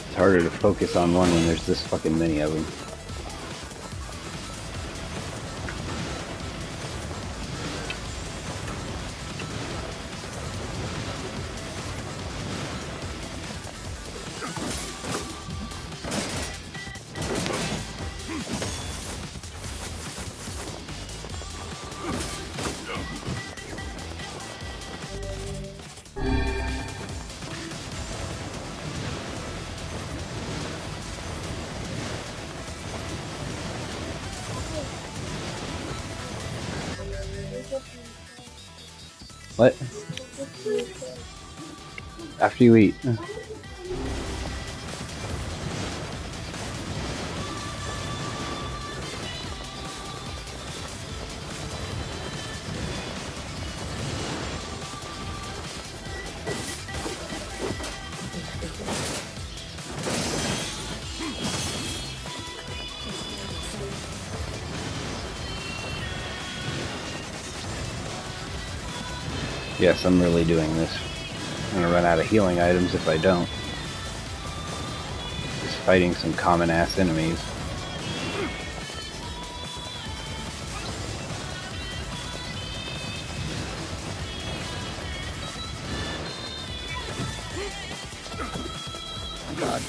It's harder to focus on one when there's this fucking many of them. What? After you eat. Yes, I'm really doing this. I'm gonna run out of healing items if I don't. Just fighting some common-ass enemies. God.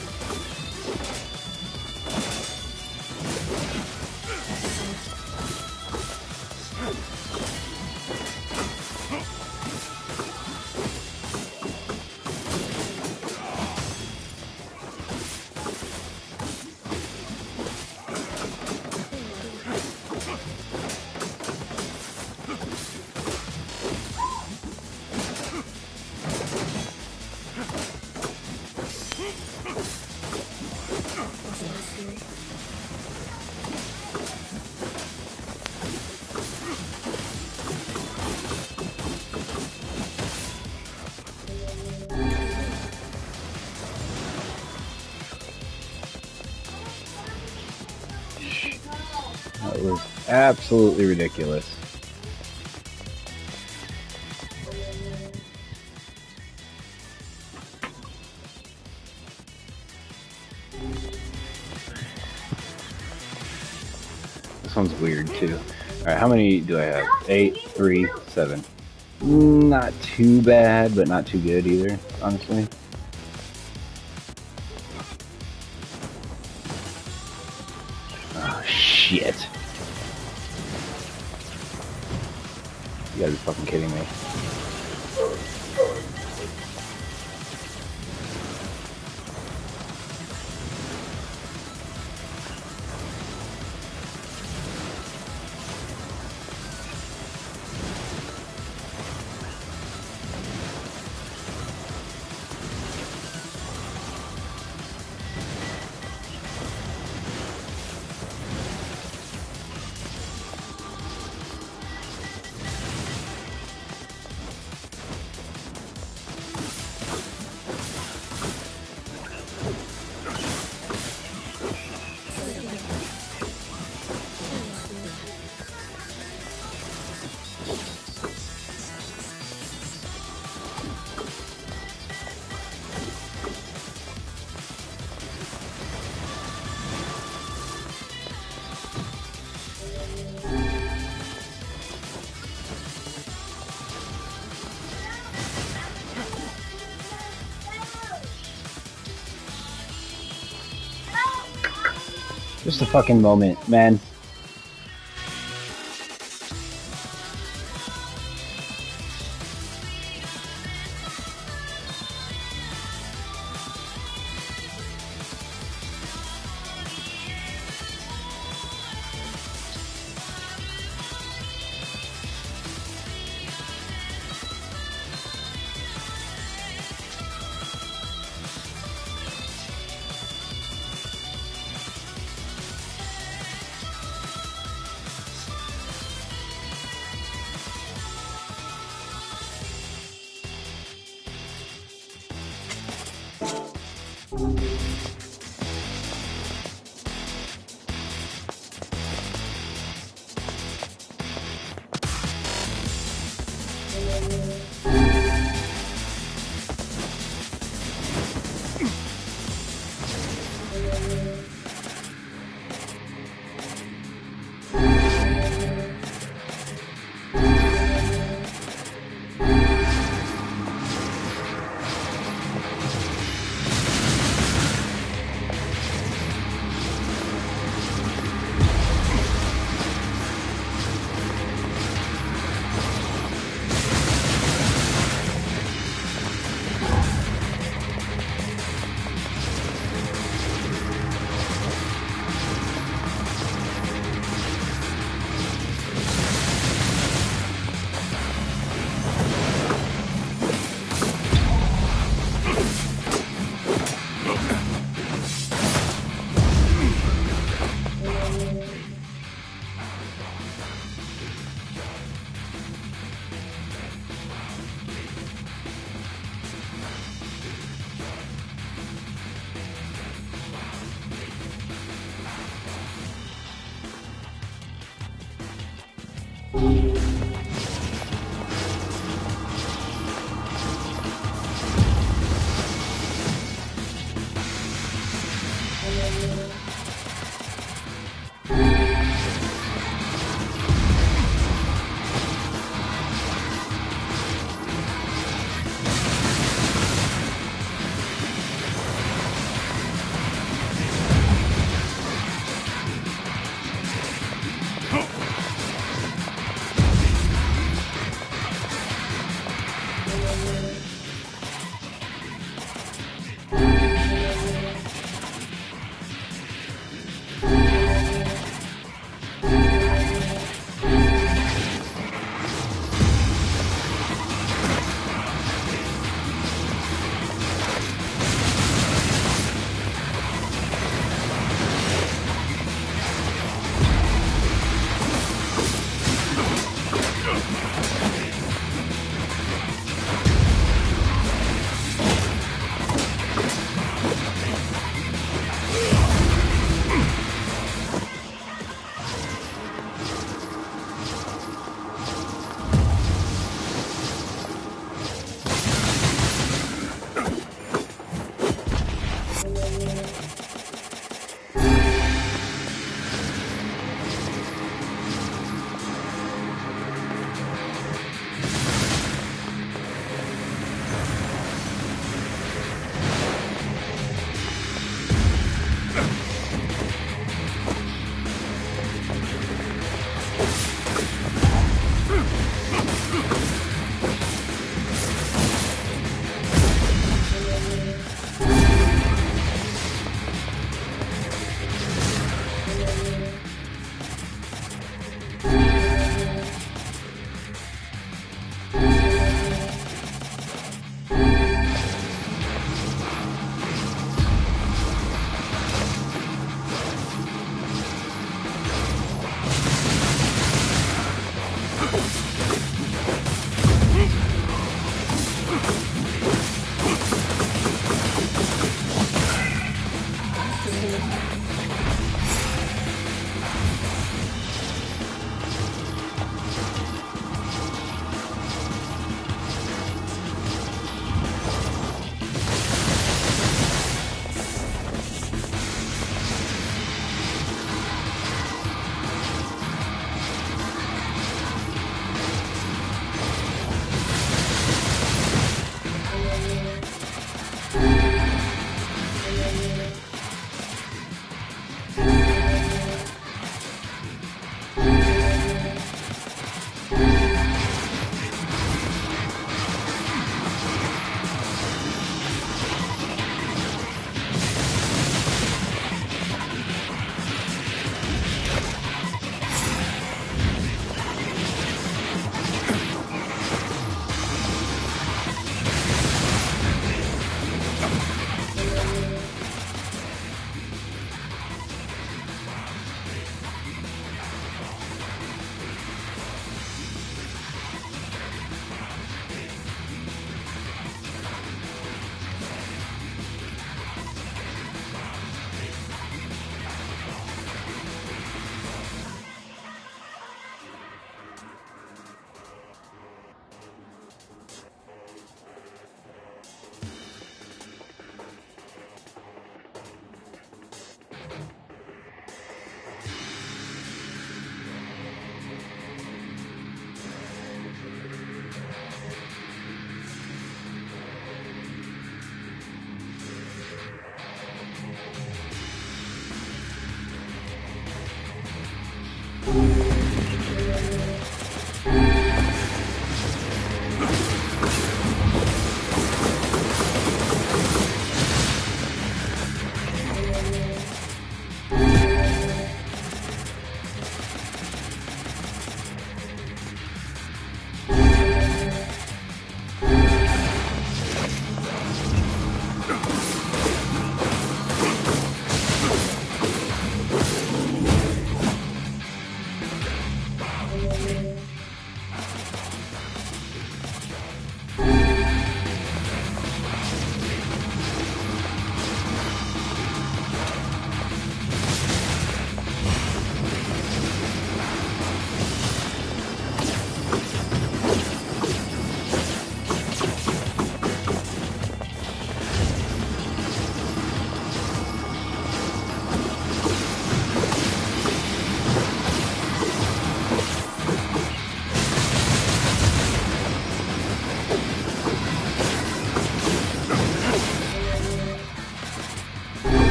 That was absolutely ridiculous. This one's weird too. Alright, how many do I have? 8, 3, 7. Not too bad, but not too good either, honestly. Oh, shit. You gotta be fucking kidding me. Just a fucking moment, man.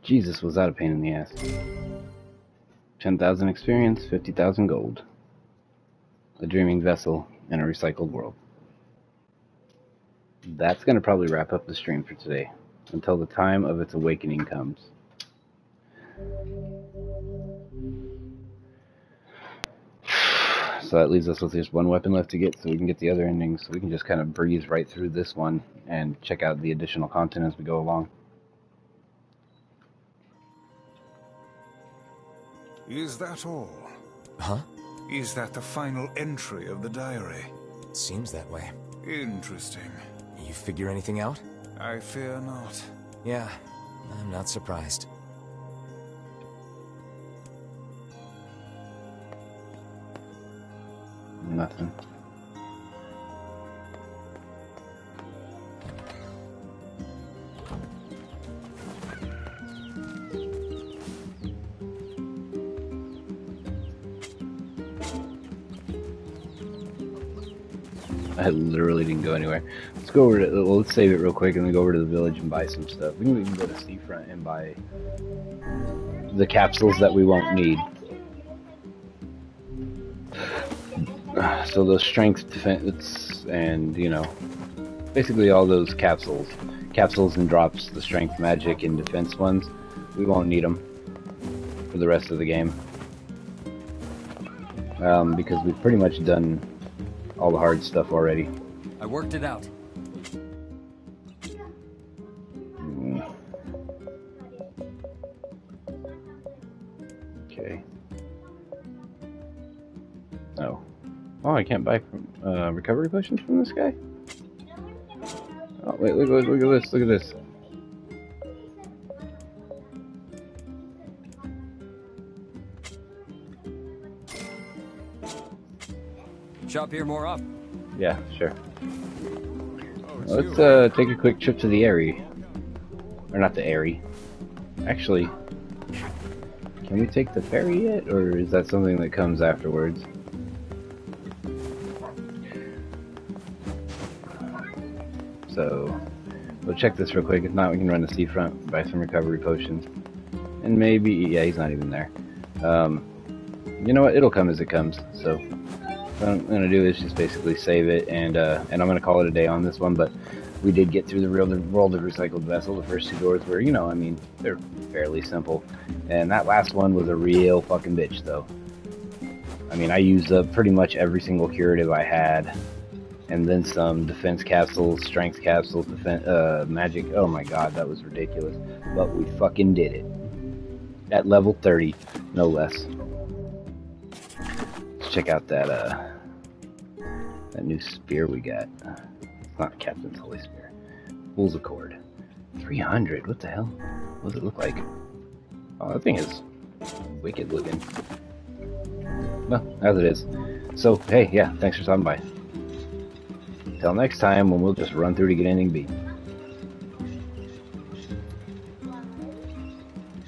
Jesus, was that a pain in the ass. 10,000 experience, 50,000 gold. A dreaming vessel in a recycled world. That's going to probably wrap up the stream for today, until the time of its awakening comes. So that leaves us with just one weapon left to get, so we can get the other endings. So we can just kind of breeze right through this one and check out the additional content as we go along. Is that all? Huh? Is that the final entry of the diary? It seems that way. Interesting. You figure anything out? I fear not. Yeah, I'm not surprised. Nothing. I literally didn't go anywhere. Let's go over to, let's save it real quick and then go over to the village and buy some stuff. We can even go to Seafront and buy the capsules that we won't need. So those strength, defense, and, you know, basically all those capsules and drops, the strength, magic, and defense ones, we won't need them for the rest of the game. Because we've pretty much done all the hard stuff already. I worked it out. Okay. Oh. Oh, I can't buy recovery potions from this guy? Oh, wait, look at this, look at this. Shop here more often. Yeah, sure. Let's take a quick trip to the Airy. Or not the Airy. Actually, can we take the ferry yet? Or is that something that comes afterwards? So, we'll check this real quick. If not, we can run to Seafront, buy some recovery potions. And maybe, yeah, he's not even there. You know what? It'll come as it comes. So, what I'm going to do is just basically save it, and I'm going to call it a day on this one, but we did get through the world of Recycled Vessel. The first two doors were, you know, I mean, they're fairly simple. And that last one was a real fucking bitch, though. I mean, I used up pretty much every single curative I had. And then some defense capsules, strength capsules, magic. Oh my god, that was ridiculous. But we fucking did it. At level 30, no less. Let's check out that new spear we got. It's not Captain's Holy Spear. Fool's Accord. 300, what the hell? What does it look like? Oh, that thing is wicked looking. Well, as it is. So, hey, yeah, thanks for stopping by. Till next time, when we'll just run through to get ending B.